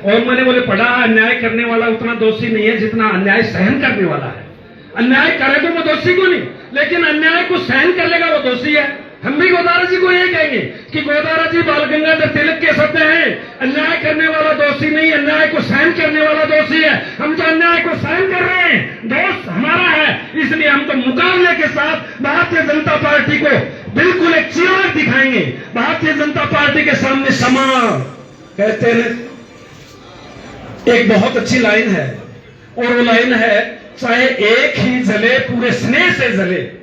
और मैंने बोले पढ़ा, अन्याय करने वाला उतना दोषी नहीं है जितना अन्याय सहन करने वाला है। अन्याय करे तो वो दोषी क्यों नहीं, लेकिन अन्याय को सहन कर लेगा वो दोषी है। हम भी गोदारा जी को यही कहेंगे कि गोदारा जी बाल गंगाधर तिलक के शब्द हैं, अन्याय करने वाला दोषी नहीं, अन्याय को सहन करने वाला दोषी है। हम तो अन्याय को सहन कर रहे हैं, दोष हमारा है, इसलिए हम तो मुकाबले के साथ भारतीय जनता पार्टी को बिल्कुल एक चिराग दिखाएंगे। भारतीय जनता पार्टी के सामने क्षमा कहते हैं, एक बहुत अच्छी लाइन है, और वो लाइन है, चाहे एक ही जले पूरे स्नेह से जले,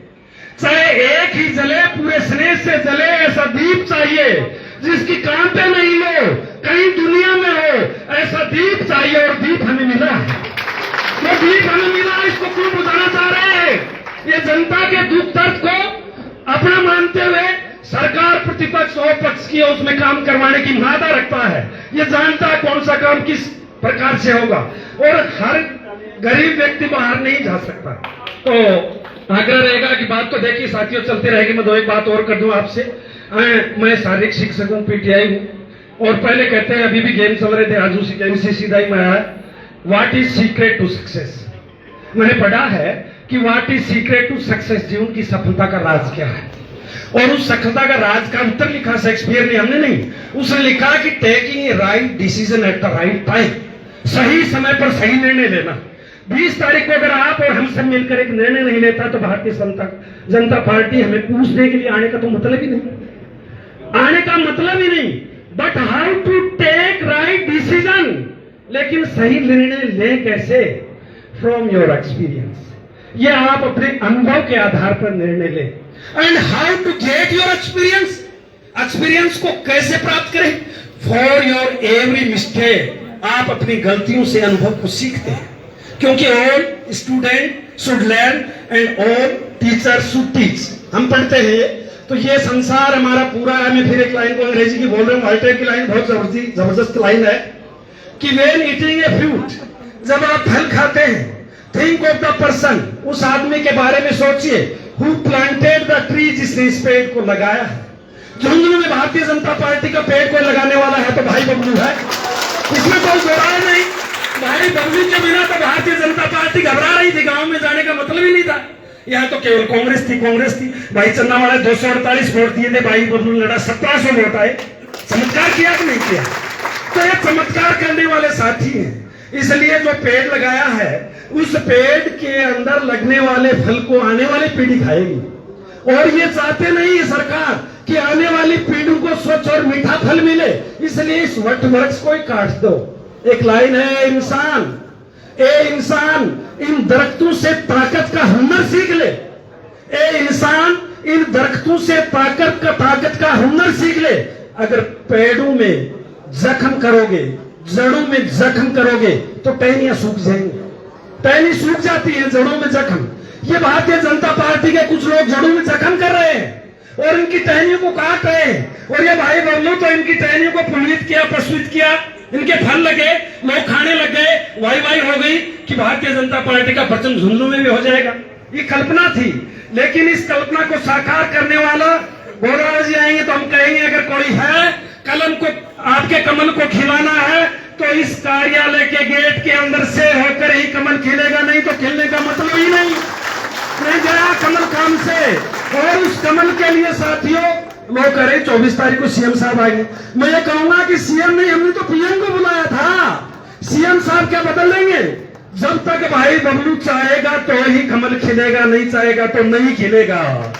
चाहे एक ही जले पूरे स्नेह से जले, ऐसा दीप चाहिए जिसकी काम पे नहीं लो, कहीं दुनिया में हो, ऐसा दीप चाहिए। और दीप हमें मिला है, वो दीप हमें मिला, इसको क्यों बुझाना चाह रहे हैं? ये जनता के दुख दर्द को अपना मानते हुए सरकार प्रतिपक्ष और पक्ष की उसमें काम करवाने की मादा रखता है। ये जानता है कौन सा काम किस प्रकार से होगा, और हर गरीब व्यक्ति बाहर नहीं जा सकता। तो आग्रह रहेगा कि बात तो देखिए साथियों चलती रहेगी। मैं दो एक बात और कर दूं आपसे। मैं शारीरिक शिक्षक हूं, पीटीआई हूं, और पहले कहते हैं अभी भी गेम चल रहे थे, आज उसी गेम से सीधा ही मैं आया। What is secret to success? मैंने पढ़ा है कि what is secret to success, जीवन की सफलता का राज क्या है? और उस सफलता का राज का उत्तर लिखा शेक्सपियर ने, हमने नहीं। उसने लिखा कि taking a right decision at the right time, सही समय पर सही निर्णय लेना। 20 तारीख को अगर आप और हम सब मिलकर एक निर्णय नहीं लेता तो भारतीय जनता पार्टी हमें पूछने के लिए आने का तो मतलब ही नहीं, आने का मतलब ही नहीं। But how to take right decision, लेकिन सही निर्णय ले कैसे? फ्रॉम योर एक्सपीरियंस, ये आप अपने अनुभव के आधार पर निर्णय ले। And how to get your experience, experience को कैसे प्राप्त करें? फॉर योर एवरी मिस्टेक, आप अपनी गलतियों से अनुभव को सीखते हैं, क्योंकि all student should learn and all teacher should teach. हम पढ़ते हैं तो ये संसार हमारा पूरा है। मैं फिर एक लाइन को अंग्रेजी की बोल रहा हूं, वाल्टर की लाइन बहुत जबरदस्त लाइन है कि व्हेन ईटिंग ए फ्रूट, जब आप फल खाते हैं, थिंक ऑफ द पर्सन, उस आदमी के बारे में सोचिए, हु प्लांटेड द ट्री, जिसने इस पेड़ को लगाया है। झुंझुनू में भारतीय जनता पार्टी का पेड़ कोई लगाने वाला है तो भाई बबलू है, इसमें कोई जोड़ाए नहीं। भाई बबलू के बिना तो भारतीय जनता पार्टी घबरा रही थी, गांव में जाने का मतलब ही नहीं था। यहाँ तो केवल कांग्रेस थी। भाई चन्नावाला 248 वोट दिए थे, भाई बबलू लड़ा 1700 वोट आए। चमत्कार किया कि नहीं किया? तो ये चमत्कार करने वाले साथी हैं। इसलिए जो पेड़ लगाया है, उस पेड़ के अंदर लगने वाले फल को आने वाली पीढ़ी खाएगी। और ये चाहते नहीं है सरकार कि आने वाली पीढ़ी को स्वच्छ और मीठा फल मिले, इसलिए इस वट वृक्ष को ही काट दो। एक लाइन है, इंसान इन दरख्तों से ताकत का हुनर सीख ले। इंसान इन दरख्तों से ताकत का हुनर सीख ले। अगर पेड़ों में जख्म करोगे, जड़ों में जख्म करोगे तो टहनियां सूख जाएंगी। टहनी सूख जाती है, जड़ों में जख्म। ये भारतीय जनता पार्टी के कुछ लोग जड़ों में जख्म कर रहे हैं और इनकी टहनियों को काट रहे हैं। और ये भाई बबलू तो इनकी टहनियों को पुलवित किया, प्रसूत किया, इनके फल लगे, लोग खाने लग गए, वाई हो गई कि भारतीय जनता पार्टी का परचम झुंझुनू में भी हो जाएगा। ये कल्पना थी, लेकिन इस कल्पना को साकार करने वाला गोदारा जी आएंगे तो हम कहेंगे अगर कोई है कलम को, आपके कमल को खिलाना है तो इस कार्यालय के गेट के अंदर से होकर ही कमल खिलेगा, नहीं तो खिलने का मतलब ही नहीं गया कमल काम से। और उस कमल के लिए साथियों लोग कह रहे 24 तारीख को सीएम साहब आएंगे। मैं ये कहूंगा कि सीएम नहीं, हमने तो पीएम को बुलाया था। सीएम साहब क्या बदल देंगे? जब तक भाई बबलू चाहेगा तो ही कमल खिलेगा, नहीं चाहेगा तो नहीं खिलेगा।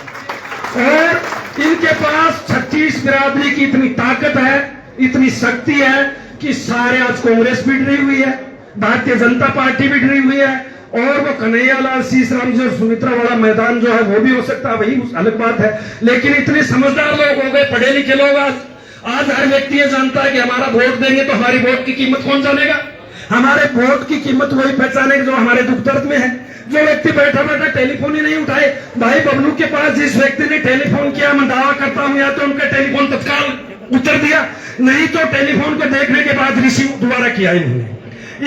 और इनके पास 36 बिरादरी की इतनी ताकत है, इतनी शक्ति है कि सारे, आज कांग्रेस भी डरी हुई है, भारतीय जनता पार्टी भी डरी हुई है, और वो कन्हैयालाल सीसराम जी और सुमित्रा वाला मैदान जो है वो भी हो सकता है, वही अलग बात है। लेकिन इतने समझदार लोग हो गए, पढ़े लिखे लोग। आज हर व्यक्ति ये जानता है कि हमारा वोट देंगे तो हमारी वोट की कीमत कौन जानेगा? हमारे वोट की कीमत वही पहचानेगा जो हमारे दुख दर्द में है। जो व्यक्ति बैठा बैठा टेलीफोन ही नहीं उठाए, भाई बबलू के पास जिस व्यक्ति ने टेलीफोन किया, मैं दावा करता हूं या तो उनका टेलीफोन तत्काल उत्तर दिया, नहीं तो टेलीफोन को देखने के बाद रिसीव दोबारा किया इन्होंने।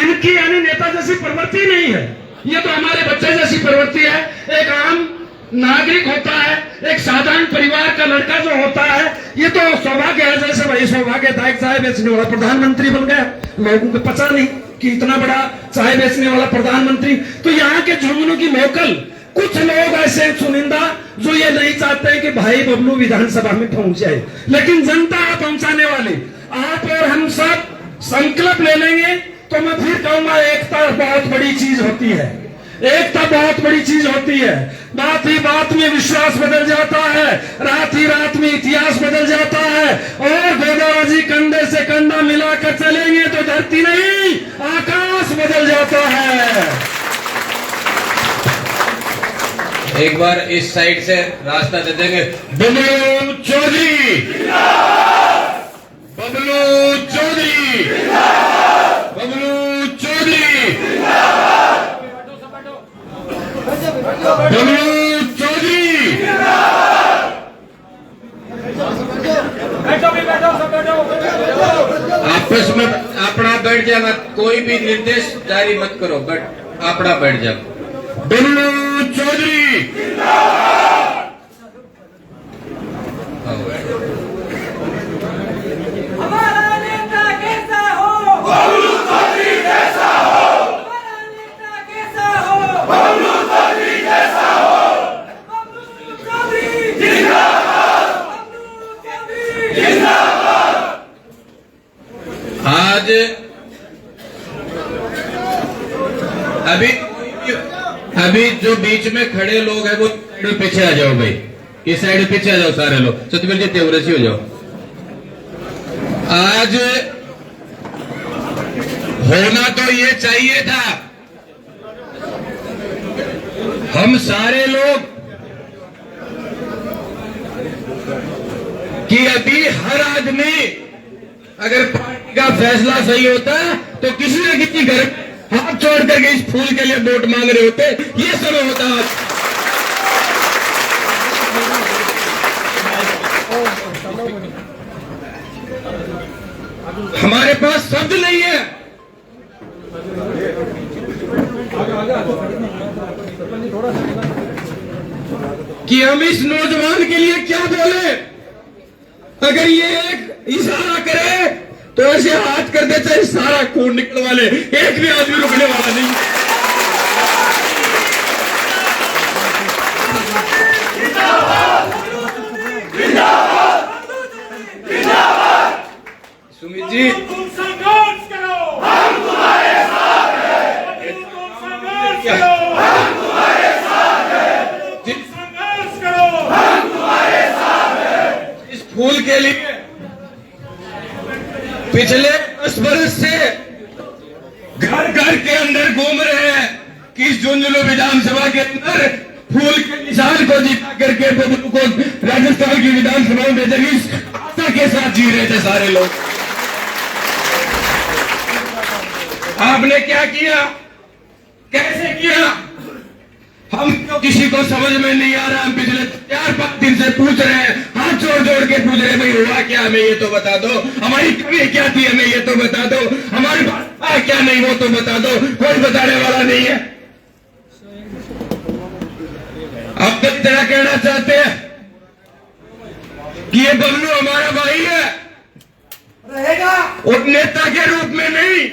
इनकी यानी नेता जैसी प्रवृत्ति नहीं है, ये तो हमारे बच्चे जैसी प्रवृत्ति है। एक आम नागरिक होता है, एक साधारण परिवार का लड़का जो होता है, ये तो सौभाग्य है। जैसे भाई सौभाग्य था, एक चाय बेचने वाला प्रधानमंत्री बन गया, लोगों को पता नहीं कि इतना बड़ा चाय बेचने वाला प्रधानमंत्री। तो यहाँ के झुंझुनू की लोकल कुछ लोग ऐसे चुनिंदा जो ये नहीं चाहते कि भाई बबलू विधानसभा में पहुंच जाए, लेकिन जनता पहुंचाने वाले आप और हम सब संकल्प ले लेंगे। तो मैं फिर कहूंगा, एकता बहुत बड़ी चीज होती है, एकता बहुत बड़ी चीज होती है। बात ही बात में विश्वास बदल जाता है, रात ही रात में इतिहास बदल जाता है। और गोदावरी जी कंधे से कंधा मिलाकर चलेंगे तो धरती नहीं आकाश बदल जाता है। एक बार इस साइड से रास्ता दे देंगे। बबलू चौधरी, बबलू चौधरी, बबलू चौधरी, बबलू चौधरी। आपस में अपना बैठ जाना, कोई भी निर्देश जारी मत करो, बट अपना बैठ जाओ। बबलू चौधरी, हमारा नेता कैसा हो, बबलू चौधरी जैसा हो। हमारा नेता कैसा हो, बबलू चौधरी जैसा हो। बबलू चौधरी जिंदाबाद, बबलू चौधरी जिंदाबाद। आज अभी जो बीच में खड़े लोग हैं वो साइड पीछे आ जाओ भाई, इस साइड पीछे आ जाओ सारे लोग। सतबीर जी तेवरसी हो जाओ। आज होना तो ये चाहिए था, हम सारे लोग, कि अभी हर आदमी अगर पार्टी का फैसला सही होता तो किसी न किसी घर हाथ छोड़ करके इस फूल के लिए वोट मांग रहे होते। ये समय होता आज। हमारे पास शब्द नहीं है कि हम इस नौजवान के लिए क्या बोले। अगर ये एक इशारा करे तो ऐसे हाथ कर देते, सारा खून निकल वाले, एक भी आदमी रुकने वाला नहीं। सुमित जी, तुम संघर्ष करो, हम तुम्हारे साथ हैं। तुम संघर्ष करो, हम तुम्हारे साथ हैं। तुम संघर्ष करो, हम तुम्हारे साथ हैं। इस फूल के लिए पिछले 10 बरस से घर घर के अंदर घूम रहे हैं कि इस झुंझुनू विधानसभा के अंदर फूल के निशान को जीता करके बबलू को राजस्थान की विधानसभा में भेजेंगे, इस आशा के साथ जी रहे थे सारे लोग। आपने क्या किया, कैसे किया, हम तो किसी को समझ में नहीं आ रहा। हम पिछले 4-5 दिन से पूछ रहे हैं, हाथ जोड़ जोड़ के पूछ रहे हैं, भाई हुआ क्या, हमें ये तो बता दो। हमारी कमी क्या थी, हमें ये तो बता दो। हमारी बात क्या नहीं, वो तो बता दो। कोई बताने वाला नहीं है। अब तक तरह कहना चाहते हैं कि ये बबलू हमारा भाई है, रहेगा। और नेता के रूप में नहीं,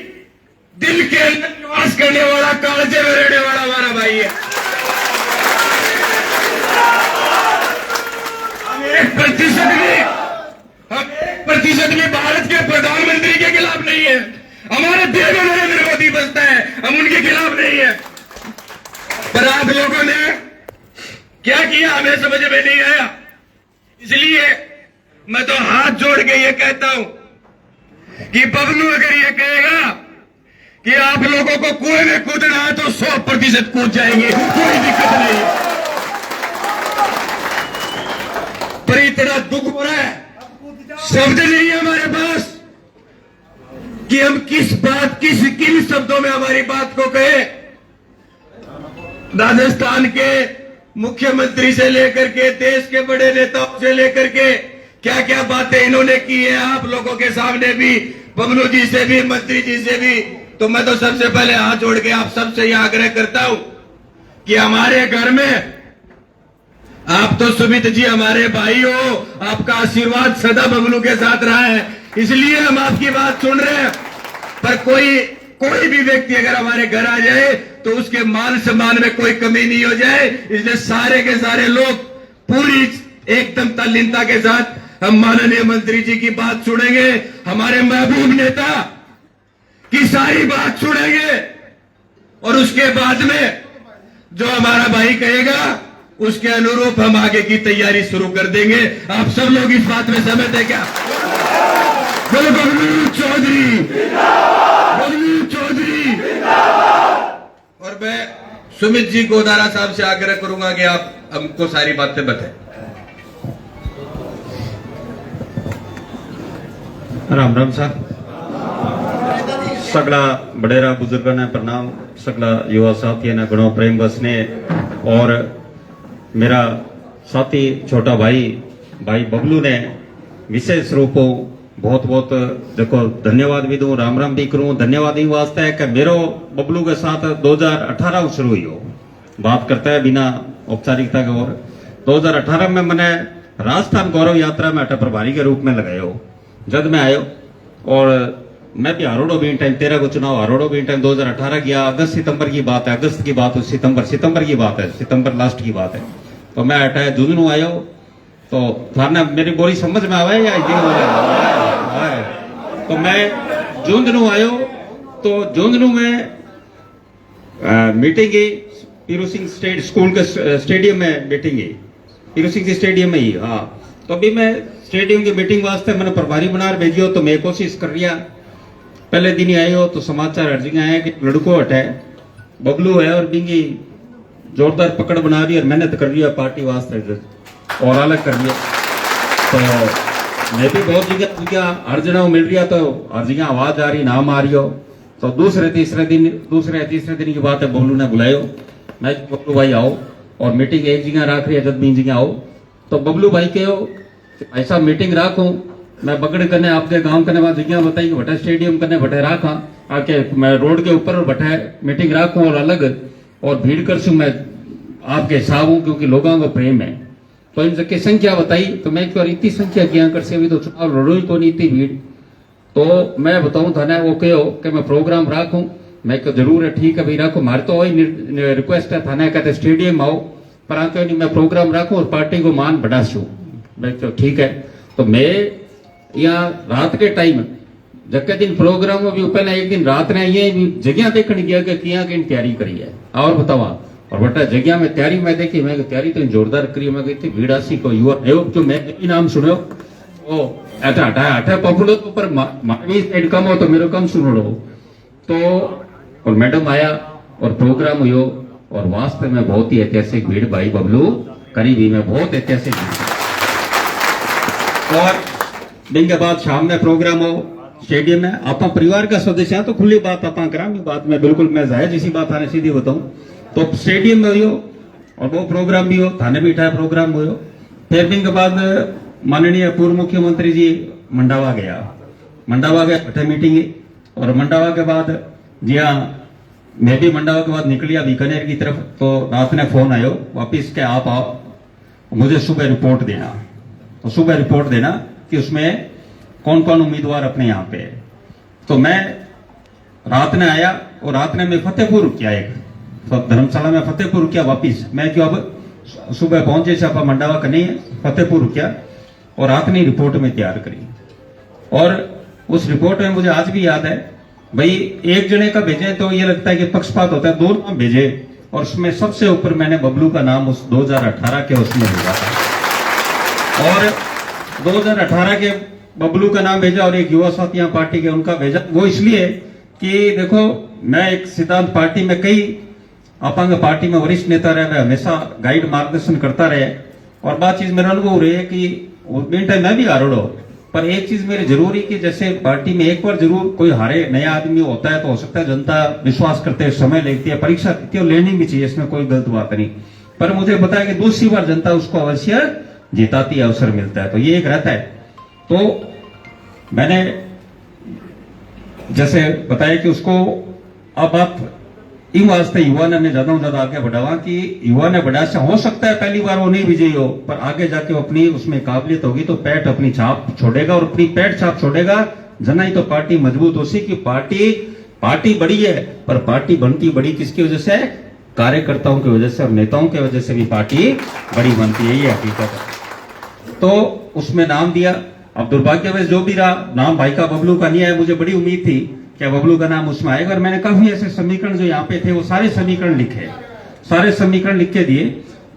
दिल के अंदर निवास करने वाला, कालजे में रहने वाला हमारा भाई है। हम 1% भी भारत के प्रधानमंत्री के खिलाफ नहीं है। हमारे देश में नरेंद्र मोदी बसता है, हम उनके खिलाफ नहीं है। पर आप लोगों ने क्या किया हमें समझ में नहीं आया। इसलिए मैं तो हाथ जोड़ के ये कहता हूं कि बबलू अगर ये कहेगा कि आप लोगों को कुएं में कूदना है तो 100% कूद जाएंगे, कोई दिक्कत नहीं। पर इतना दुख हो रहा है, शब्द नहीं है हमारे पास कि हम किन शब्दों में हमारी बात को कहे। राजस्थान के मुख्यमंत्री से लेकर के देश के बड़े नेताओं से लेकर के क्या क्या बातें इन्होंने की है आप लोगों के सामने भी, बबलू जी से भी, मंत्री जी से भी। तो मैं तो सबसे पहले हाथ जोड़ के आप सबसे यह आग्रह करता हूं कि हमारे घर में आप तो सुमित जी हमारे भाई हो, आपका आशीर्वाद सदा बबलू के साथ रहा है, इसलिए हम आपकी बात सुन रहे हैं। पर कोई भी व्यक्ति अगर हमारे घर आ जाए तो उसके मान सम्मान में कोई कमी नहीं हो जाए, इसलिए सारे के सारे लोग पूरी एकदम तल्लीनता के साथ हम माननीय मंत्री जी की बात सुनेंगे, हमारे महबूब नेता की सारी बात सुनेंगे और उसके बाद में जो हमारा भाई कहेगा उसके अनुरूप हम आगे की तैयारी शुरू कर देंगे। आप सब लोग इस बात में सहमत है क्या? बोलो बबलू चौधरी, बबलू चौधरी। और मैं सुमित जी गोदारा साहब से आग्रह करूंगा कि आप हमको सारी बातें बताएं। राम राम साहब, सगला बडेरा बुजुर्गों ने प्रणाम, सगला युवा साथी ने घणो प्रेम बसने और मेरा साथी छोटा भाई बबलू ने विशेष रूपों बहुत बहुत देखो धन्यवाद भी दूं, राम राम भी करूं। धन्यवाद ही वास्ते है कि मेरो बबलू के साथ 2018 शुरू हुई हो, बात करता है बिना औपचारिकता के। और 2018 में मैंने राजस्थान गौरव यात्रा में अटल प्रभारी के रूप में लगाए हो जब मैं आयो, और मैं भी हारोड़ो भी टाइम 13 को चुनाव हारोड़ो भी टाइम 2018 किया। अगस्त सितंबर की बात है, अगस्त की बात है, सितंबर की बात है, सितंबर लास्ट की बात है। तो मैं अटाए जून आयो तो थाना मेरी बोली समझ में आवा है या आए? तो मैं जून आयो तो जून में मीटिंग ही पीरू सिंह स्टेट स्कूल के स्टेडियम में मीटिंग ही पीरू सिंह स्टेडियम में ही। हाँ, तो अभी मैं स्टेडियम की मीटिंग वास्ते मैंने प्रभारी बना भेजियो, तो मैं कोशिश कर रिया। पहले दिन ही आए हो तो समाचार अर्जी आया कि लड़को हटे बबलू है और बिंगी जोरदार पकड़ बना रही और मेहनत कर रही है पार्टी वास्ते और अलग कर लिया। तो मैं भी बहुत जगह हर जगह मिल रही है, तो हर जगह आवाज आ रही, नाम आ रही हो। तो दूसरे तीसरे दिन की बात है, बबलू ने बुलायो, मैं बबलू भाई आओ और मीटिंग एक जगह रख रही है, जब भी जगह आओ। तो बबलू भाई कहो ऐसा मीटिंग राखो, मैं बगड़ करने आपके गांव करने बाद जगह बताई बटा स्टेडियम करने बटे राखा आके मैं रोड के ऊपर बटे मीटिंग राखूं और अलग और भीड़ कर सू मैं आपके साथ हूं, क्योंकि लोगों को प्रेम है। तो इन सबकी संख्या बताई तो मैं इतनी संख्या क्या कर से अभी तो चुनाव लड़ो ही को नहीं इतनी भीड़। तो मैं बताऊं थाने वो कहो कि मैं प्रोग्राम राखूं, मैं कहो जरूर है, ठीक है भाई राखो, मारे तो वही रिक्वेस्ट है थाने कहते स्टेडियम आओ, पर आके नहीं मैं प्रोग्राम राखूं और पार्टी को मान बढ़ा सू। मैं तो ठीक है। तो मैं यहाँ रात के टाइम जब दिन प्रोग्राम में भी पहले एक दिन रात ने ये जगह देखने गया कि किया की तैयारी करी है और बतावा, और बटा जगह में तैयारी मैं देखी, मैं तैयारी तो जोरदार करी। मैं गई भीड़ आसी को युवा जो मैं नाम सुनो ओ ऐसा हटा पॉपुलर तो पर मानवी साइड कम हो तो मेरे कम सुनो लो। तो और मैडम आया और प्रोग्राम हुआ और वास्तव में बहुत ही ऐतिहासिक भीड़ भाई बबलू करी भी में बहुत ऐतिहासिक भीड़। और दिन के बाद शाम में प्रोग्राम हो स्टेडियम में, आप परिवार का सदस्य है तो खुली बात आप ग्रामीण बात में बिल्कुल मैं जाहिर जैसी बात आने सीधी बताऊं। तो स्टेडियम में हो और वो प्रोग्राम भी हो, थाने भी उठाया प्रोग्राम हो। फिर दिन के बाद माननीय पूर्व मुख्यमंत्री जी मंडावा गया अठे मीटिंग, और मंडावा के बाद जी हाँ मैं भी मंडावा के बाद निकलिया बीकानेर की तरफ। तो रात ने फोन आयो वापिस के आप आओ, मुझे सुबह रिपोर्ट देना। तो सुबह रिपोर्ट देना कि उसमें कौन कौन उम्मीदवार अपने यहाँ पे है। तो मैं रात ने आया और रात ने मैं फतेहपुर किया, एक धर्मशाला में फतेहपुर किया वापिस। मैं क्यों अब सुबह पहुंचे से आप मंडावा का नहीं है फतेहपुर किया और रात ने रिपोर्ट में तैयार करी। और उस रिपोर्ट में मुझे आज भी याद है भाई एक जने का भेजे तो ये लगता है कि पक्षपात होता है, दो नाम भेजे और उसमें सबसे ऊपर मैंने बबलू का नाम उस 2018 के उसमें भेजा था। और 2018 के बबलू का नाम भेजा और एक युवा साथी पार्टी के उनका भेजा, वो इसलिए कि देखो मैं एक सिद्धांत पार्टी में कई अपांग पार्टी में वरिष्ठ नेता रहे, हमेशा गाइड मार्गदर्शन करता रहे। और बात चीज मेरा अनुभव रही है कि टाइम मैं भी हारोड़ो, पर एक चीज मेरी जरूरी कि जैसे पार्टी में एक बार जरूर कोई हारे नया आदमी होता है तो हो सकता है जनता विश्वास करते है, समय लेती है, परीक्षा देती है, लेनी भी चाहिए, इसमें कोई गलत बात नहीं। पर मुझे बताया कि दूसरी बार जनता उसको अवश्य जिताती अवसर मिलता है, तो ये एक रहता है। तो मैंने जैसे बताया कि उसको अब आप इन वास्ते युवा ने ज्यादा से ज्यादा आगे बढ़ावा कि युवा ने बढ़ा से हो सकता है पहली बार वो नहीं विजयी हो, पर आगे जाके वो अपनी उसमें काबिलियत होगी तो पैठ अपनी छाप छोड़ेगा, और अपनी पैठ छाप छोड़ेगा जना ही तो पार्टी मजबूत हो सी। कि पार्टी बड़ी है, पर पार्टी बनती बड़ी किसकी वजह से? कार्यकर्ताओं की वजह से और नेताओं की वजह से भी पार्टी बड़ी बनती है, ये हकीकत है। तो उसमें नाम दिया। अब दुर्भाग्यवश जो भी रहा, नाम भाई का बबलू का नहीं आया। मुझे बड़ी उम्मीद थी कि बबलू का नाम उसमें आएगा, और मैंने काफी ऐसे समीकरण जो यहाँ पे थे वो सारे समीकरण लिख के दिए।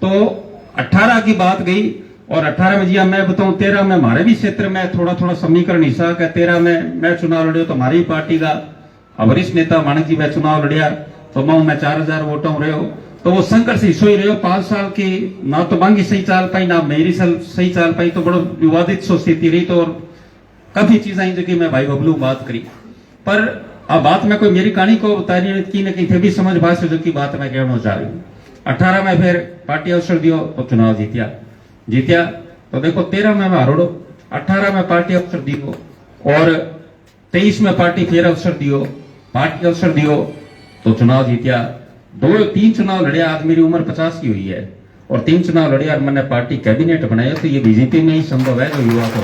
तो 18 की बात गई, और 18 में जी मैं बताऊं 13 में हमारे भी क्षेत्र में थोड़ा समीकरण हिस्सा का 13 में मैं चुनाव लड़ियो तो हमारी पार्टी का वरिष्ठ नेता माणक जी मैं चुनाव लड़िया तो मैं 4000 वोटों रहे हो। तो वो संघर्ष हिस्सो ही रहो 5 साल की, ना तो मांगी सही चाल पाई ना मेरी सही चाल पाई, तो बड़ो विवादित सो स्थिति रही। तो काफी चीजें जो कि मैं भाई बबलू बात करी, पर अब बात में कोई मेरी कहानी को बता रही की न कहीं भी समझ भाषा जो की बात मैं कहना चाह रही हूँ। 18 में फिर पार्टी अवसर दियो तो चुनाव जीतिया तो देखो 13 में हारोड़ो, 18 में पार्टी अवसर दियो, और 23 में पार्टी फिर अवसर दियो तो चुनाव जीतिया। 2-3 चुनाव लड़िया, आज मेरी उम्र 50 की हुई है, और 3 चुनाव लड़िया और मैंने पार्टी कैबिनेट बनाया। तो ये बीजेपी में ही संभव है जो युवा को,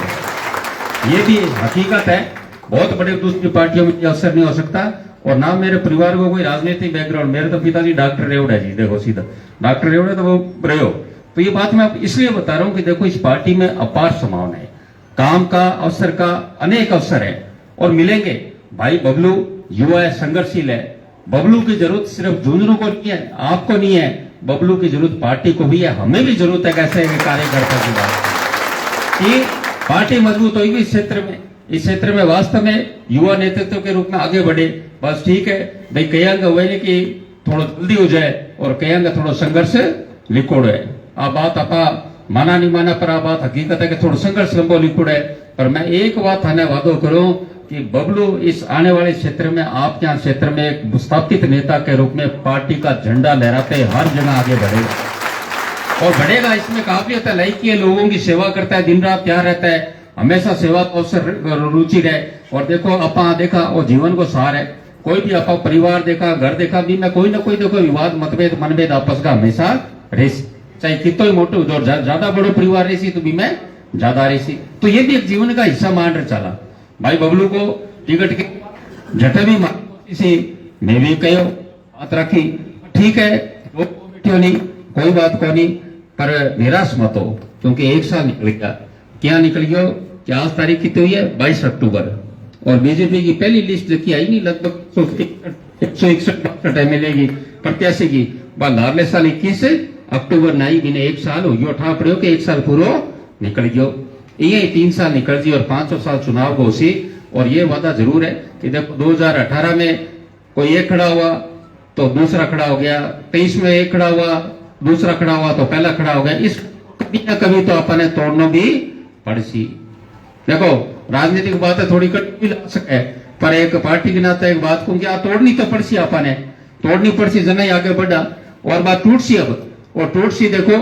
ये भी हकीकत है। बहुत बड़े दूसरी पार्टियों में अवसर नहीं हो सकता। और ना मेरे परिवार को कोई राजनीतिक बैकग्राउंड, मेरे तो पिताजी डॉक्टर रेवड़ है जी, देखो सीधा डॉक्टर रेवड़ है तो वो रहे हो। तो ये बात मैं इसलिए बता रहा हूं कि देखो इस पार्टी में अपार संभावना है, काम का अवसर का अनेक अवसर है और मिलेंगे। भाई बबलू युवा है, संघर्षशील है। बबलू की जरूरत सिर्फ झुंझुनू को नहीं है, आपको नहीं है, बबलू की जरूरत पार्टी को भी है, हमें भी जरूरत है कैसे कार्यकर्ता की बात कि पार्टी मजबूत होगी इस क्षेत्र में वास्तव में युवा नेतृत्व के रूप में आगे बढ़े। बस ठीक है भाई, कहेंगे वही कि थोड़ा जल्दी हो जाए और कहेंगे थोड़ा संघर्ष लिखोड़ है। आ बात आपा माना नहीं माना, पर आ बात हकीकत है कि थोड़ा संघर्ष लंबो लिखोड़ है। पर मैं एक बात थाने वादो करूं कि बबलू इस आने वाले क्षेत्र में, आपके यहाँ क्षेत्र में एक स्थापित नेता के रूप में पार्टी का झंडा लहराते हर जगह आगे बढ़ेगा और बढ़ेगा। इसमें काबिलियत है, लायकी है, लोगों की सेवा करता है, दिन रात तैयार रहता है, हमेशा सेवा को रुचि रहे। और देखो अपा देखा वो जीवन को सार है। कोई भी अपा परिवार देखा, घर देखा भी में कोई ना कोई देखो विवाद मतभेद मनभेद आपस का हमेशा रेस, चाहे कितो ही मोटो जो ज्यादा बड़ो परिवार रेसी तो भी मैं ज्यादा रेसी। तो ये भी एक जीवन का हिस्सा मान रहे चला। भाई बबलू को टिकट के झटे भी इसी मैं भी कहो बात रखी, ठीक है बैठो नहीं कोई बात को नहीं, पर निराश मत हो, क्योंकि 1 साल निकल गया। क्या निकल गया कि आज तारीख कितनी हुई है 22 अक्टूबर, और बीजेपी की पहली लिस्ट देखी आई नहीं, लगभग 161 मिलेगी प्रत्याशी की। लारले साल 21 अक्टूबर नाई बिने 1 साल हो गयो, ठा पड़ो कि 1 साल पूरा निकल गयो। ये 3 साल निकल जी और 5 साल चुनाव को उसी। और ये वादा जरूर है कि देखो 2018 में कोई एक खड़ा हुआ तो दूसरा खड़ा हो गया, 23 में एक खड़ा हुआ दूसरा खड़ा हुआ तो पहला खड़ा हो गया। इस कभी ना कभी तो अपने तोड़ना भी पड़सी। देखो राजनीतिक बात है, थोड़ी कट भी लग सके, पर एक पार्टी के नाते एक बात को क्या तोड़नी तो पड़सी, अपने तोड़नी पड़सी, जना ही आगे बढ़ा और बात टूट सी। अब और टूट सी देखो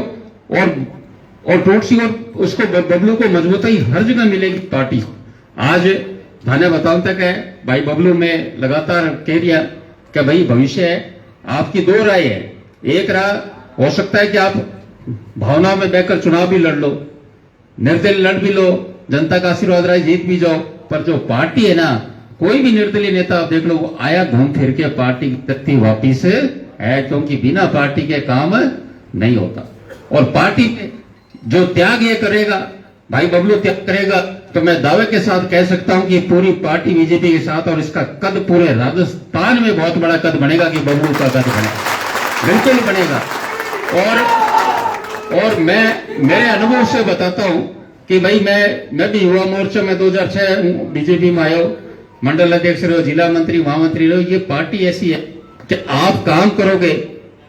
और टूट सी, और उसको बबलू को मजबूती हर जगह मिलेगी पार्टी। आज थाने बताऊं तक है भाई बबलू में लगातार कह दिया कि भाई भविष्य है, आपकी 2 राय है। एक राय हो सकता है कि आप भावना में बहकर चुनाव भी लड़ लो, निर्दलीय लड़ भी लो, जनता का आशीर्वाद रहे जीत भी जाओ। पर जो पार्टी है ना, कोई भी निर्दलीय नेता आप देख लो वो आया घूम फिर के पार्टी तक वापिस है, क्योंकि बिना पार्टी के काम नहीं होता। और पार्टी में जो त्याग ये करेगा, भाई बबलू त्याग करेगा, तो मैं दावे के साथ कह सकता हूं कि पूरी पार्टी बीजेपी के साथ, और इसका कद पूरे राजस्थान में बहुत बड़ा कद बनेगा कि बबलू का कद बनेगा, बिल्कुल बनेगा। और मैं मेरे अनुभव से बताता हूं कि भाई मैं भी युवा मोर्चा में 2006 बीजेपी में आयो, मंडल अध्यक्ष रहो, जिला मंत्री महामंत्री रहो। ये पार्टी ऐसी है कि आप काम करोगे,